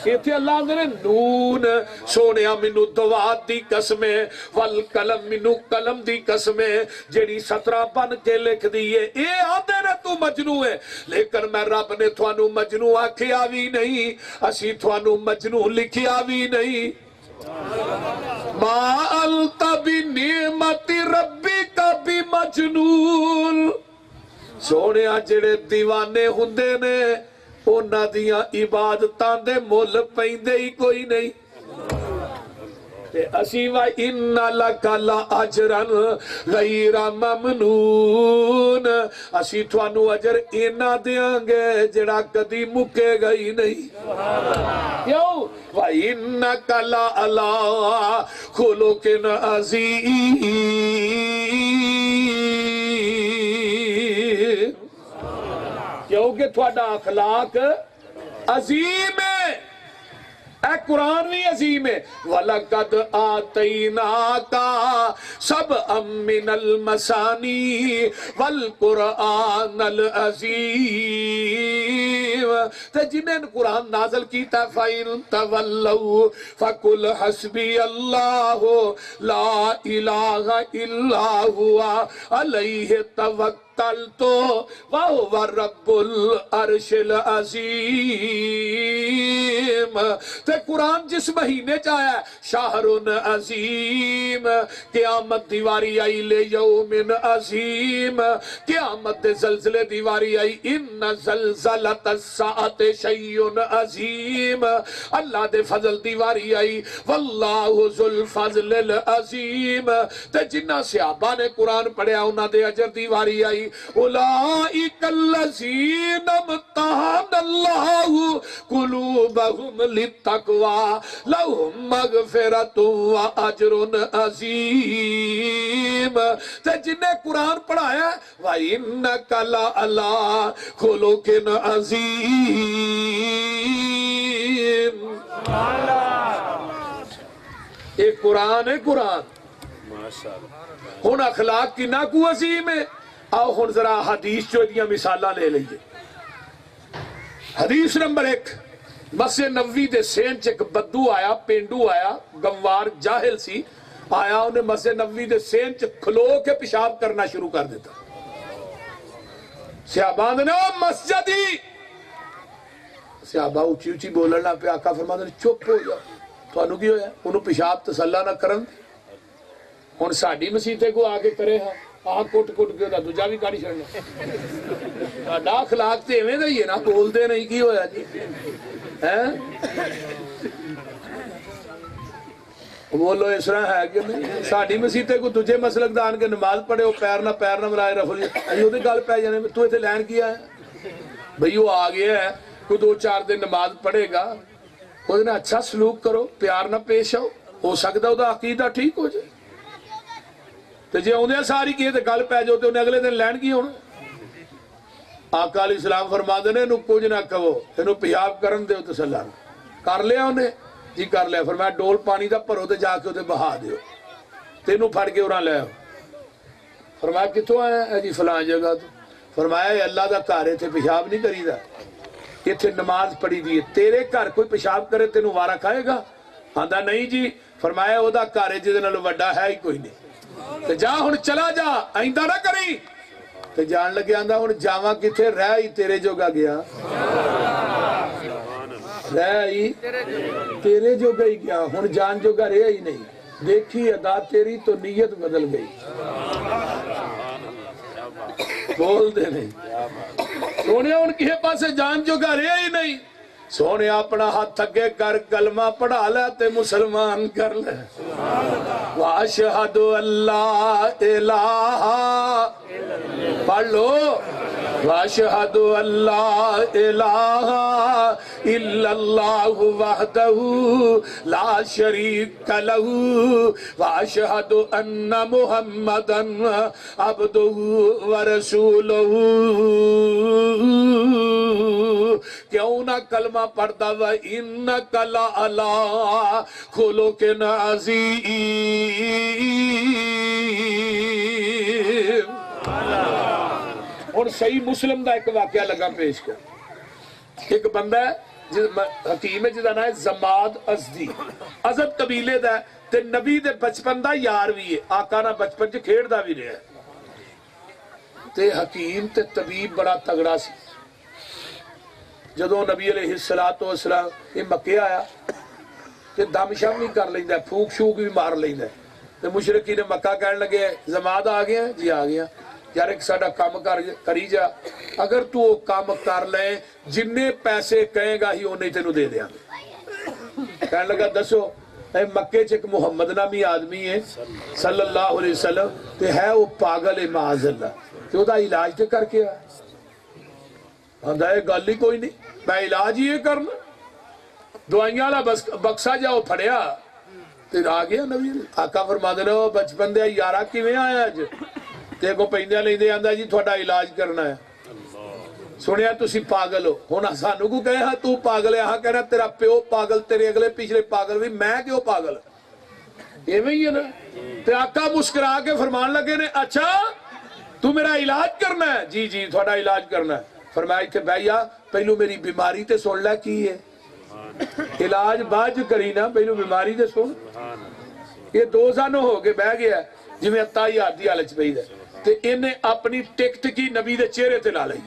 ایتھے اللہ نے نون سونیا منو دوات دی قسمیں والقلم منو قلم دی قسمیں جیڑی 17 بن کے لکھ دیئے اے آدھے نے تو مجنو ہے لیکن میں رب نے تھوانو مجنو آکھیا بھی نہیں اسی تھوانو مجنو لکھیا بھی نہیں ما انت بنعمت ربک بمجنون سونے جڑے دیوانے ہوندے نے اونا دیاں عبادتاں دے مول پیندے ہی کوئی نہیں اسی وَإِنَّ لَكَ لَأَجْرًا غَيْرَ مَمْنُونَ اسی تھوانو اجر اینا دیاں گے جڑا کدی مکے گئی نہیں کیوں وَإِنَّكَ لَعَلَىٰ خُلُقٍ عَظِيمٍ کیونکہ تھوڑا اخلاق عظیم ہے اے قرآن بھی عظیم ہے وَلَقَدْ آتَيْنَاكَ سَبْعًا مِّنَ الْمَثَانِي وَالْقُرْآنَ الْعَظِيمَ تے جنہیں قرآن نازل کیتا فَإِن تَوَلَّوْا فَقُلْ حَسْبِيَ اللَّهُ لَا إِلَٰهَ إِلَّا هُوَ عَلَيْهِ توکلت وَهُوَ رَبُّ الْعَرْشِ الْعَظِيمِ تے قرآن جس مہینے چاہیا ہے شہر عظیم قیامت دیواری آئی لے یوم عظیم قیامت زلزلے دیواری آئی ان زلزلت الساعت شیء عظیم اللہ دے فضل دیواری آئی واللہ ذو الفضل العظیم تے جنہ صحابہ نے قرآن پڑھیا انہاں دے اجر دیواری آئی اولئک الذین امتحن اللہ قلوبہم للتقوی لہم مغفرۃ واجر عظیم. تے جنہیں قرآن پڑھایا وَإِنَّكَ لَعَلَىٰ خُلُقٍ عَظِيمٍ. ایک قرآن ہے قرآن. ہن اخلاق کی نہ کو عظیم ہے. آؤ ہن ذرا حدیث جو دیاں مثالاں لے لئیے. حدیث نمبر 1 مسجد نبوی دے سین چ ایک بدو آیا, پینڈو آیا, گموار جاہل سی آیا. انہیں مسجد نبوی دے سین چ کھلو کے پیشاب کرنا شروع کر دیتا. صحابہ نے مسجد ہی. صحابہ اچھی اچھی بولنا پہ. آقا فرماتے ہیں چپ ہو جاؤ, تو انہوں کی ہویا انہوں پیشاب تسلہ نہ کرن. ہن ساڈی مسیتے کو آگے کرے ہاں آہ کٹ کٹ کے دا دوجا بھی کاڑی چھڑنا. ساڈا اخلاق تے ایویں دا ہی ہے نا, بول دے نہیں کی ہویا جی ہیں بولو اس طرح ہے کہ نہیں. ساڈی مسیتے کو تجھے مسلک دان کے نماز پڑھے وہ پیر نہ ملائے رفل ایو دی گل پہ جانے تو ایتھے لین کیا ہے بھئی. وہ آ گیا ہے کوئی 2-4 دن نماز پڑھے گا, وہ اچھا سلوک کرو, پیار نہ پیش آؤ, ہو سکتا ہے عقیدہ ٹھیک ہو جائے. تو جی انہیں ساری کیے تو گل پہ جاؤ تو انہیں اگلے دن لین کی ہونا. آقا علیہ السلام فرما دینے انہوں کچھ نہ کہو, انہوں پیاب کرن دے تسلہ کر لیا انہیں جی کر لیا. فرمایا ڈول پانی دا پرو تے جا کے انہیں بہا دیو تینوں پھڑ کے انہاں لے. فرمایا کتوں آیا ہے جی فلان جگہ تو. فرمایا اللہ دا کارے تھے پیشاب نہیں کری دا, یہ تھے نماز پڑھی دیئے. تیرے گھر کوئی پیشاب کرے تینوں وارہ کھائے گا؟ آندہ نہیں جی. فرمایا وہ دا کارے جدے نالو وڈا ہے ہی کوئی نہیں. تو جا ہن چلا جا آئندہ نہ کری. تو جان لگے آندہ ہن جاواں کتھے رہ ہی تیرے جوگا گیا, رہ ہی تیرے جوگا ہی گیا. ہن جان جوگا رہ ہی نہیں. دیکھی ادا تیری تو نیت بدل گئی. بول دے نہیں سونے ان کے پاس جان جوگا رہے ہی نہیں. سونے اپنا ہاتھ اگے کر کلمہ پڑھا لے تے مسلمان کر لے. وَأَشْهَدُ أَن لَا إِلَٰهَ پڑھ لو. وَأَشْهَدُ أَن لَا إِلَٰهَ إِلَّا اللَّهُ وَحْدَهُ لَا شَرِيكَ لَهُ وَأَشْهَدُ أَنَّ مُحَمَّدًا عَبْدُهُ وَرَسُولُهُ. کیوں نہ کلمہ پڑھتا وَإِنَّكَ لَعَلَىٰ خُلُقٍ عَظِيمٍ. اور صحیح مسلم دا ایک واقعہ لگا پیش کر. ایک بندہ ہے حکیم ہے جدا نام ہے زماد ازدی, ازد قبیلے دا ہے تے نبی دے بچپن دا یار بھی ہے. آقا نہ بچپن چ کھیڑ دا بھی رہا ہے. تے حکیم تے طبیب بڑا تگڑا سی. جدو نبی علیہ السلام یہ مکے آیا تے دم شم بھی کر لیندہ ہے, پھوک شوک بھی مار لیندہ ہے. تے مشرقین مکہ کہنے لگے زماد آ گیا جی آ گیا. یار ایک ساڑھا کام کری جا, اگر تو کام کر لیں جننے پیسے کہیں گا ہی انہیں تینوں دے دیا. کہنے لگا دسو مکے چ ایک محمد نامی آدمی ہے صلی اللہ علیہ وسلم تے ہے وہ پاگل ہے معاذ اللہ, تے وہ دا علاج تے کر کے آیا. آندھا ہے گل ہی کوئی نہیں, میں علاج ہی یہ کرنا. دعائیاں والا بکسا جاؤ پھڑیا تے آ گیا نبی. آقا فرما دینا بچپن دے یارہ کیویں آیا اج تے کو پیندیاں لیندے آندا جی تھوڑا علاج کرنا ہے. سنیا تسی پاگل ہو. ہن سانو کو کہے ہاں تو پاگل ہے, ہاں کہنا تیرا پیو پاگل, تیرے اگلے پچھلے پاگل بھی, میں کیوں پاگل. ایویں ہی ہے نا. تے آقا مسکرا کے فرمان لگے نے اچھا تو میرا علاج کرنا ہے؟ جی جی تھوڑا علاج کرنا ہے. فرمایا کہ بھائیا پہلو میری بیماری تے سن لے کی ہے, علاج بعد کری نا, پہلو بیماری تے سن. یہ 2 سال ہو کے بہ گیا جی میں اتائی آدھی حالت پہ ہی دے تے انہیں اپنی ٹکٹ کی نبی دے چہرے تے لا لئی.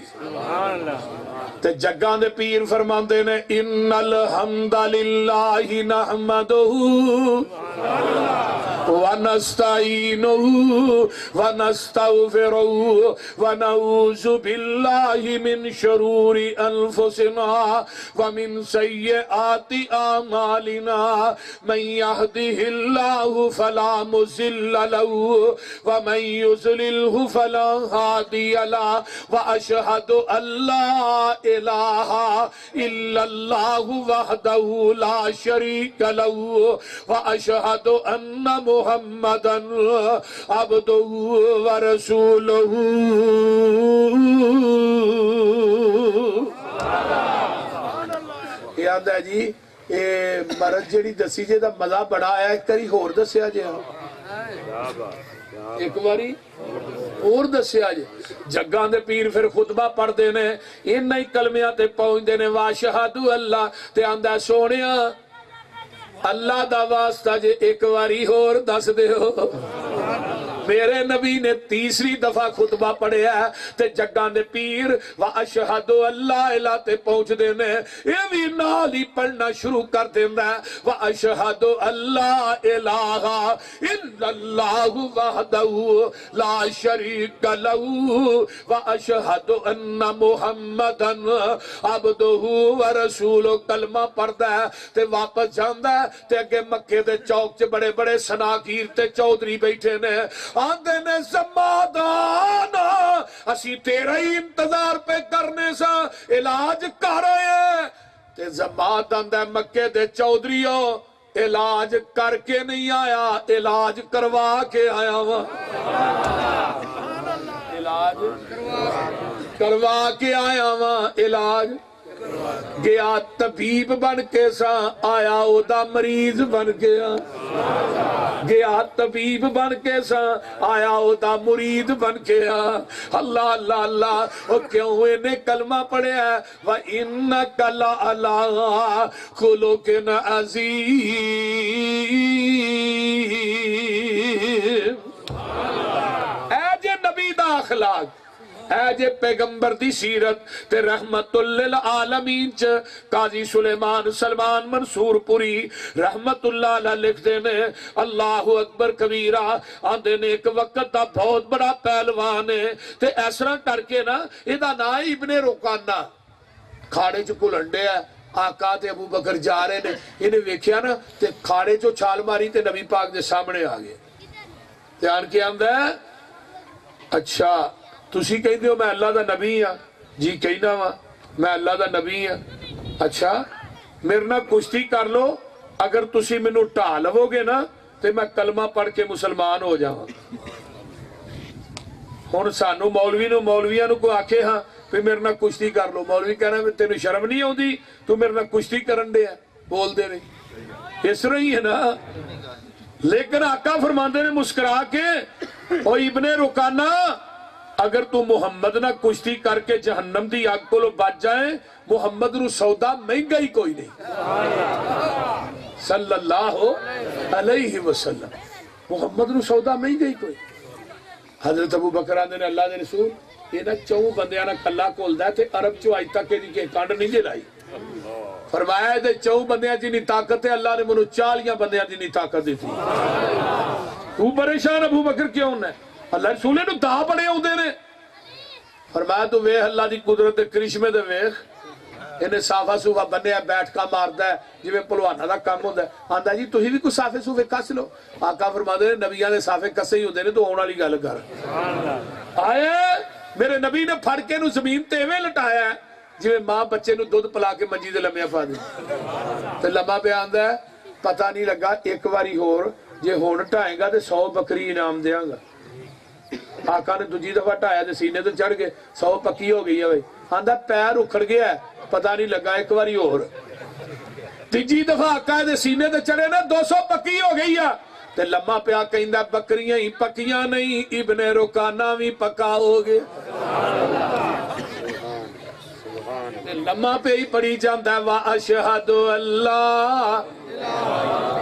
تے جگاں دے پیر فرماندے نے ان الحمد للہ نحمدہ ونستعينه ونستغفره ونعوذ بالله من شرور أنفسنا ومن سيئات أعمالنا من يهده الله فلا مضل له ومن يضلله فلا هادي له وأشهد أن لا إله إلا الله وحده لا شريك له وأشهد أن محمدا عبده ورسوله یہ آدھا ہے جی مرض جیڑی دسی جے دا مزہ بڑا آیا ایک تری ہور دسیا جے ایک باری اور دسیا جے جگاں دے پیر پھر خطبہ پڑھ دینے ان نئی کلمیاں تے پہنچ دینے واشہدو اللہ تے آندہ سونیا اللہ دا واسطہ جے ایک باری اور دس دے ہو میرے نبی نے تیسری دفعہ خطبہ پڑھے ہے تے جگاں دے پیر وَأَشْهَدُ اللَّهِ إِلَّا تے پہنچ دینے یہ بھی نالی پڑھنا شروع کر دینا وَأَشْهَدُ اللَّهِ إِلَّا اللَّهُ وَحْدَهُ لَا شَرِيكَ لَهُ وَأَشْهَدُ أَنَّ مُحَمَّدًا عَبْدُهُ وَرَسُولُهُ کلمہ پڑھدا ہے تے واپس جاندا ہے تے اگے مکے دے چوک چ بڑے بڑے سناگیر تے چودھری بیٹھے نے آندے نے زمادانا اسی تیرا ہی انتظار پہ کرنے سا علاج کر رہے ہیں تے زماد آندے مکے دے چودھریوں علاج کر کے نہیں آیا علاج کروا کے آیا ہوا علاج کروا کے آیا ہوا علاج گیا طبیب بن کے سا آیا او دا مریض بن گیا گیا طبیب بن کے سا آیا او دا مرید بن گیا اللہ اللہ اللہ او کیوں انہیں کلمہ پڑھے ہے وَإِنَّكَ لَعَلَىٰ خُلُقٍ عَظِيمٍ اے جے نبی دا اخلاق اے جے پیغمبر دی سیرت تے رحمت للعالمین چ قاضی سلیمان سلمان منصور پوری رحمت اللہ علیہ لکھ دینے اللہ اکبر کبیرہ آندے نے ایک وقت دا بہت بڑا پہلوان ہے تے ایسرا کر کے نا ادھا نا ابن رکانہ کھاڑے چ کلنڈے ہے آقا تے ابو بکر جا رہے نے انہیں ویکھیا نا تے کھاڑے چو چھال ماری تے نبی پاک دے سامنے آگئے تے آن کے آندہ ہے اچھا تُسی کہیں دیو میں اللہ دا نبی ہاں جی کہنا وا میں اللہ دا نبی ہاں اچھا میرے نہ کشتی کر لو اگر تُسی میں نو ٹالو گے نا تو میں کلمہ پڑھ کے مسلمان ہو جاؤں ہون سانو مولویاں نو کو آکھے ہاں پھر میرے نہ کشتی کر لو مولوی کہنا میں تینو شرم نہیں ہوں دی تو میرے نہ کشتی کرن دے ہیں بول دے رہی اس رہی ہے نا لیکن آقا فرماندے نے مسکرا کے او ابن رکانہ اگر تو محمد نہ کشتی کر کے جہنم دی آگ کو لو بچ جائیں محمد رو سودا مہنگا ہی کوئی نہیں صلی اللہ علیہ وسلم محمد رو سودا مہنگا ہی کوئی حضرت ابو بکر آندے نے اللہ دے رسول یہ نا چون بندیاں نا کھلا کول دا تھے عرب چو آج تک کے کانڈ نہیں جے لائی فرمایا ہے چون بندیاں جنی طاقت ہے اللہ نے منو 40 بندیاں جنی طاقت دی تھی تو پریشان ابو بکر کیوں ہے اللہ رسولے نو دا بڑے ہوں دے نے فرمایا تو ویخ اللہ دی قدرت کرشمے دے ویخ انہیں صافہ صوفہ بننے ہیں بیٹھ کا ماردا ہے جی میں پلوانا دا کام ہوندہ ہے آندہ جی تو ہی بھی کچھ صافے صوفے کس لو آقا فرما دے نبیان دے صافے کسے ہی ہوندے نے تو ہونا لی گا لگا رہا آئے میرے نبی نے پھڑ کے نو زمین تیوے لٹایا ہے جی میں ماں بچے نو دودھ پلا کے منجید لمحہ پا دے تو لمحہ پہ آندہ ہے پتہ نہیں لگا ایک باری ہور جے ہون ٹائیں گا دے 100 بکری انعام دیاں گا آقا نے دوجی دفعہ ٹایا دے سینے تو چڑھ گئے 100 پکی ہو گئی ہے آندہ پیر اکھڑ گیا ہے پتہ نہیں لگا ایک باری اور تیجی دفعہ آقا دے سینے تو چڑھے نا 200 پکی ہو گئی ہے تے لمحہ پہ آقا اندہ بکریاں ہی پکیاں نہیں ابن رکانہ بھی پکا ہو گئے لمحہ پہ ہی پڑھی جاندہ ہے وَأَشْهَدُ اللَّهِ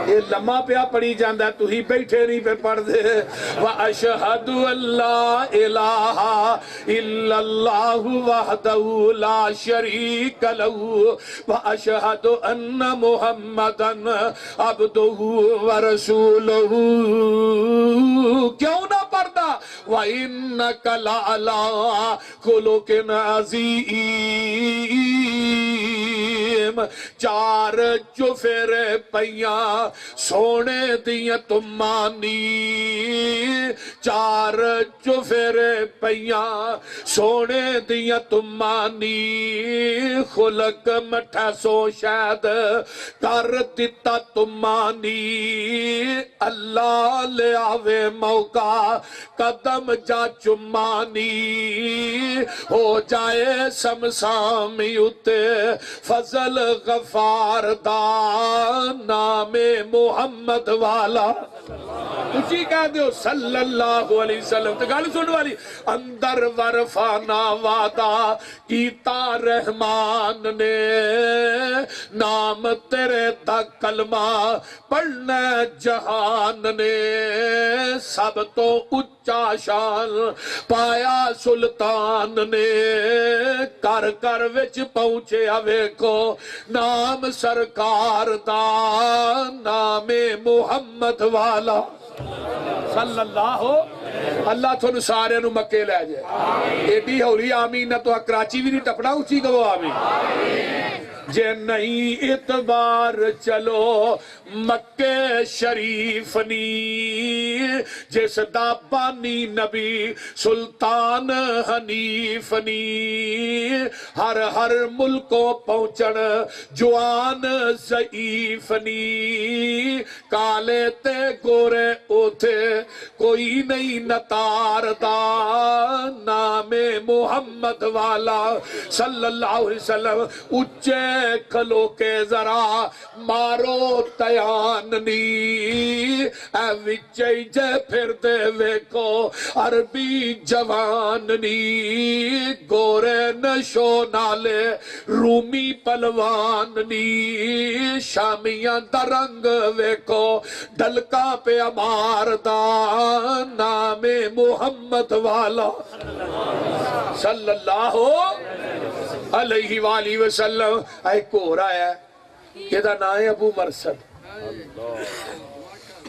یہ لمحہ پیا پڑھی جاندہ تو ہی بیٹھے نہیں پہ پڑھ دے وَأَشْهَدُ أَلَّا إِلَهَ إِلَّا اللَّهُ وَحْدَهُ لَا شَرِيكَ لَهُ وَأَشْهَدُ أَنَّ مُحَمَّدًا عَبْدُهُ وَرَسُولُهُ کیوں نہ پڑھتا وَإِنَّكَ لَعَلَىٰ خُلُقٍ عَظِيمٍ چار چفر پیاں سونے دیاں تمانی چار چفر پیاں سونے دیاں تمانی خلق مٹھا سو شاید کر دیتا تمانی اللہ لے آوے موقع قدم جا چمانی ہو جائے سمسامی اتے فضل غفار دا نام محمد والا اچھی کہہ دیو صلی اللہ علیہ وسلم تو گالی سن والی اندر ورفانا وعدہ کیتا رحمان نے نام تیرے دا کلمہ پڑھنے جہان نے سب تو اچھا شان پایا سلطان نے کر کر وچ پہنچے آوے کو نام سرکار دا نام محمد والا صلی اللہ تو سارے نو مکے لے جائے ایڈی ہولی آمین نہ تو کراچی بھی نہیں ٹپڑا اچھی گو آمین جے نہیں اتبار چلو مکہ شریف نی جس دا بانی نبی سلطان حنیف نی ہر ہر ملکوں پہنچن جوان ضعیف نی کالے تے گورے اوتھے کوئی نہیں نتار دا نام محمد والا صلی اللہ علیہ وسلم اچھے کھلو کے ذرا مارو تیان نی اے وچے جے پھر دے ویکو عربی جوان نی گورے نشو نالے رومی پلوان نی شامیاں درنگ ویکو ڈلکا پہ امار دا نام محمد والا صلی اللہ علیہ وآلہ وسلم ایک کو رہا ہے یہ دا نام ہے ابو مرصد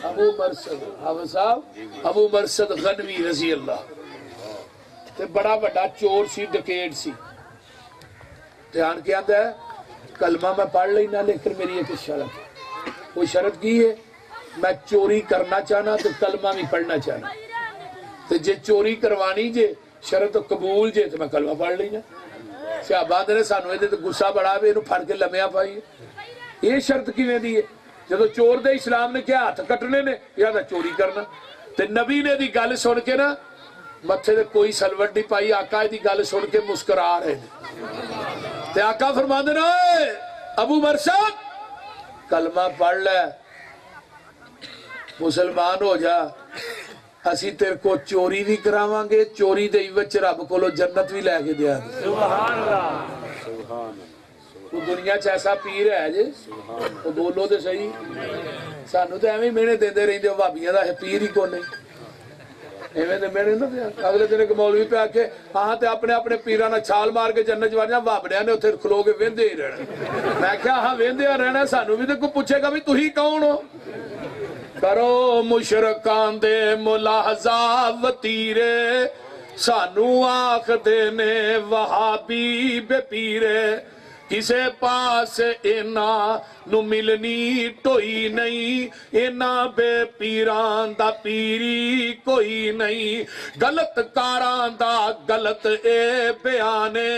ابو مرصد ابو مرصد غنوی رضی اللہ تے بڑا بڑا چور سی ڈکیٹ سی دھیان کیا آندہ ہے کلمہ میں پڑھ لینا لیکن میری ایک شرط ہے وہ شرط کی ہے میں چوری کرنا چاہنا تو کلمہ بھی پڑھنا چاہنا تو جے چوری کروانی جے شرط قبول جے تو میں کلمہ پڑھ لینا صحابہ نے سانو یہ تو غصہ بڑھا بھی انہوں پھڑ کے لمحہ پائی یہ شرط کی میں دی ہے جب چور دے اسلام نے کیا ہاتھ کٹنے نے یا دا چوری کرنا تو نبی نے دی گل سن کے نا متھے دے کوئی سلوٹ نہیں پائی آقا دی گل سن کے مسکرا رہے ہیں تو آقا فرما دینا ابو مرصد کلمہ پڑھ لے مسلمان ہو جا اسی تیر کو چوری بھی کراواں گے چوری دے وچ رب کو لو جنت بھی لے کے دیا سبحان اللہ وہ دنیا چیسا پیر ہے جی وہ بولو دے صحیح سانو تو ایویں مینے دے دے رہی دے بھابیاں دا پیر ہی کو نہیں ایویں دے مینے نہ دیا اگلے دن ایک مولوی پہ آکے ہاں تے اپنے اپنے پیرانا چھال مار کے جنت جوارنا بھابڑیاں نے اتھے کھلو کے ویندے ہی رہنا میں کہا ہاں ویندے ہی رہنا سانو بھی تے کو پوچھے گا بھی تو ہی کون ہو کرو مشرکان دے ملاحظہ وطیرے سانو آخ دینے وہابی بے پیرے کسے پاس اینا نو ملنی ٹوئی نہیں اینا بے پیران دا پیری کوئی نہیں غلط کاران دا غلط اے بیانے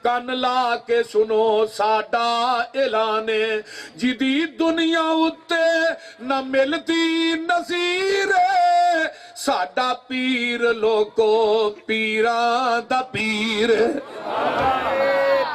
کان لا کے سنو ساڈا اعلانے جدی دنیا اتے نہ ملتی نظیر ساڈا پیر لوگو پیران دا پیر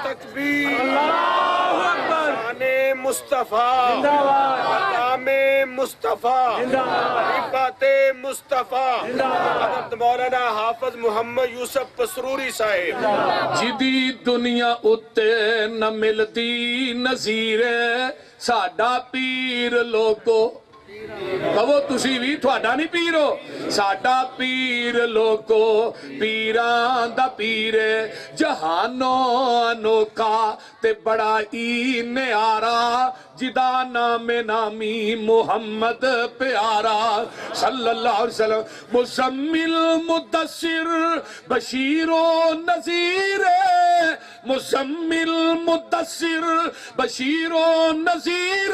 تکبیر اللہ اکبر مصطفیٰ مقام مصطفیٰ عبادت مصطفیٰ حضرت مولانا حافظ محمد یوسف پسروری صاحب جدی دنیا اتے نہ ملتی نظیر ساڈا پیر لوگو ਕਹੋ ਤੁਸੀਂ ਵੀ, ਤੁਹਾਡਾ ਨਹੀਂ ਪੀਰ ਹੋ, ਸਾਡਾ ਪੀਰ ਲੋਕੋ ਪੀਰਾਂ ਦਾ ਪੀਰ ਜਹਾਨੋਂ ਅਨੋਖਾ ਤੇ ਬੜਾ ਹੀ ਨਿਆਰਾ ਜਿਹਦਾ ਨਾਮੇ ਨਾਮੀ ਮੁਹੰਮਦ ਪਿਆਰਾ ਸੱਲੱਲਾਹੁ ਅਲੈਹਿ ਵਸੱਲਮ ਮੁਜ਼ੱਮਿਲ ਮੁਦੱਸਿਰ ਬਸ਼ੀਰੋ ਨਜ਼ੀਰ ਮੁਜ਼ੱਮਿਲ ਮੁਦੱਸਿਰ ਬਸ਼ੀਰੋ ਨਜ਼ੀਰ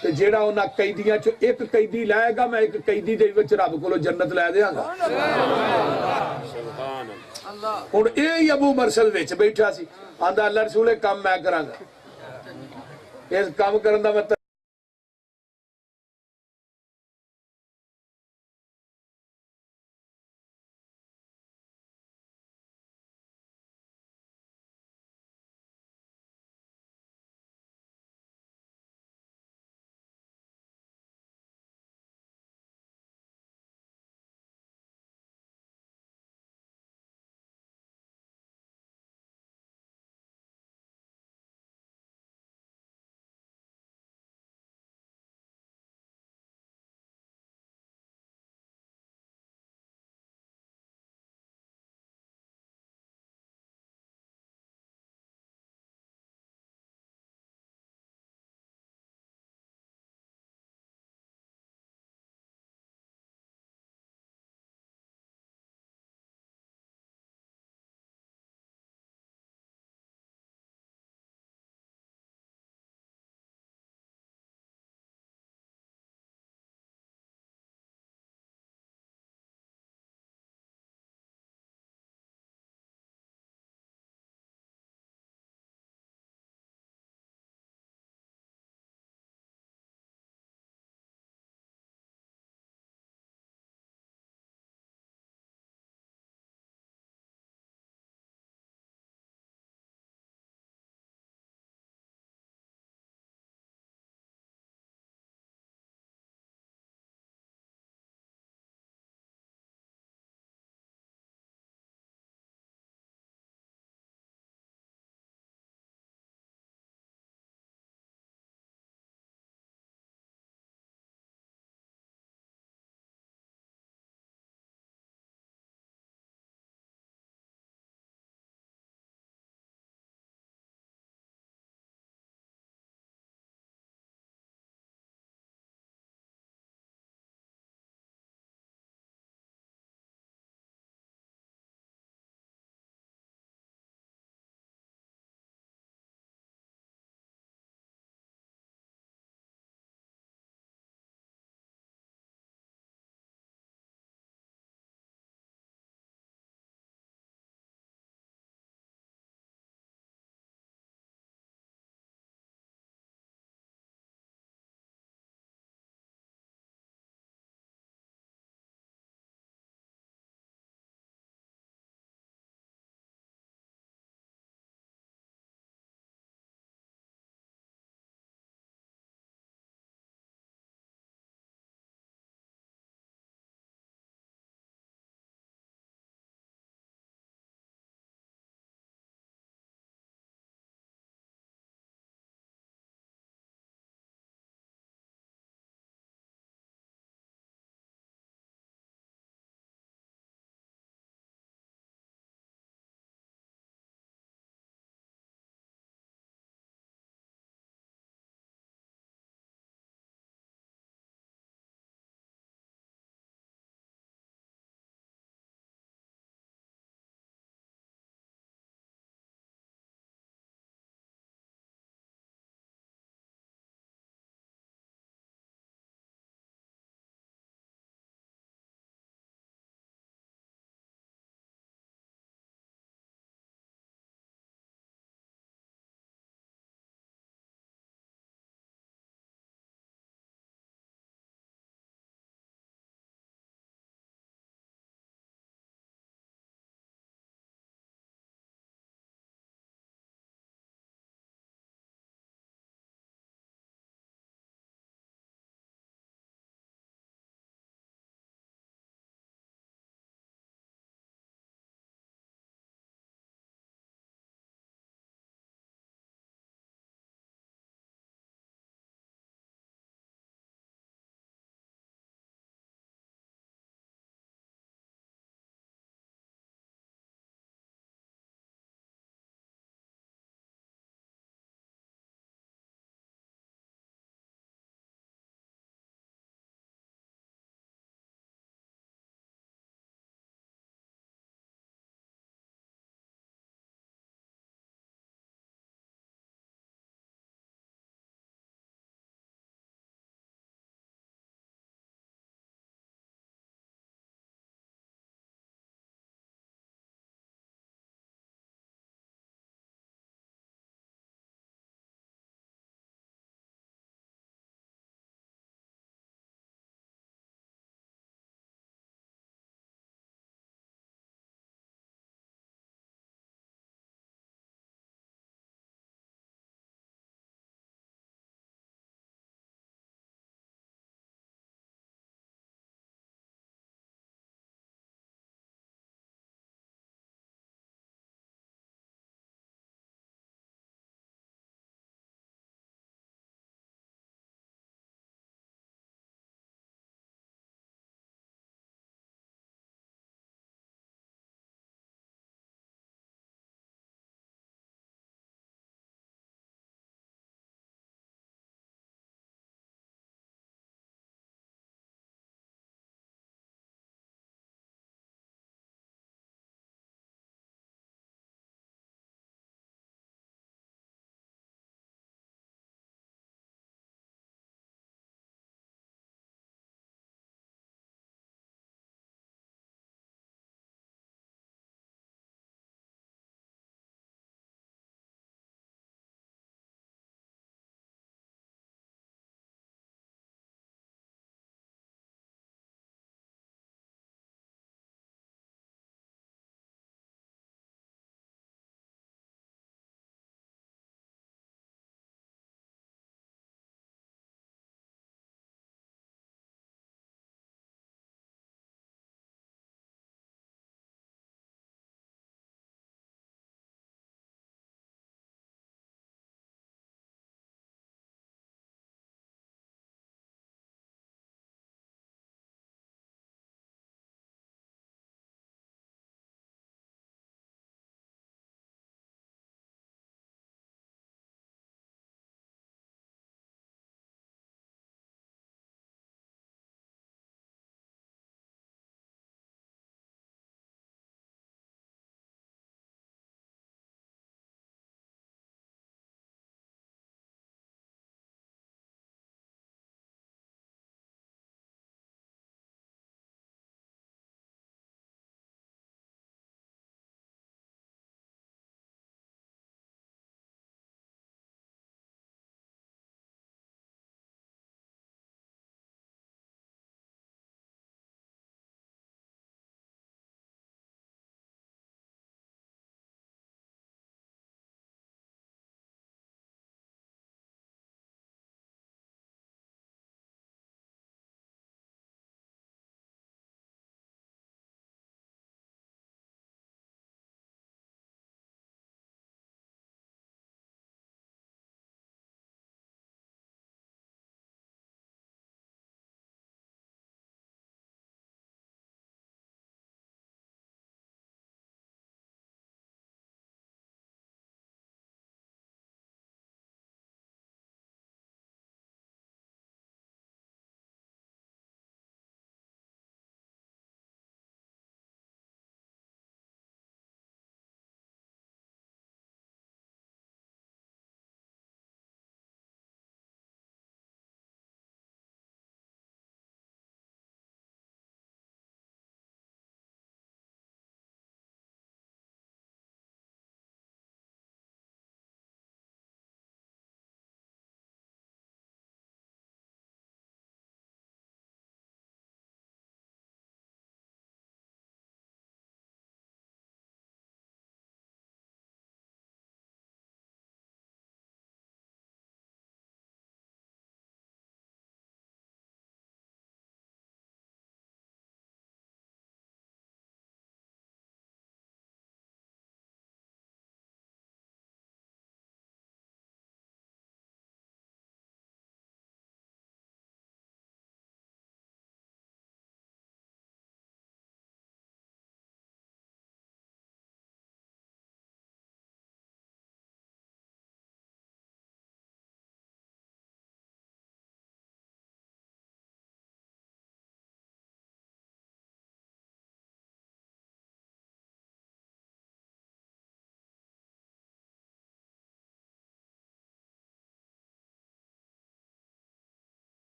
ਤੇ ਜਿਹੜਾ ਉਹਨਾਂ ਕੈਦੀਆਂ ਚੋਂ ਇੱਕ ਕੈਦੀ ਲਾਏਗਾ ਮੈਂ ਇੱਕ ਕੈਦੀ ਦੇ ਵਿੱਚ ਰੱਬ ਕੋਲੋਂ ਜੰਨਤ ਲੈ ਦੇਵਾਂਗਾ। ਹੁਣ ਇਹ ਹੀ ਅਬੂ ਮਰਸਦ ਵਿੱਚ ਬੈਠਾ ਸੀ, ਆਂਦਾ ਅੱਲਾ ਰਸੂਲੇ ਕੰਮ ਮੈਂ ਕਰਾਂਗਾ, ਇਸ ਕੰਮ ਕਰਨ ਦਾ ਮੈਂ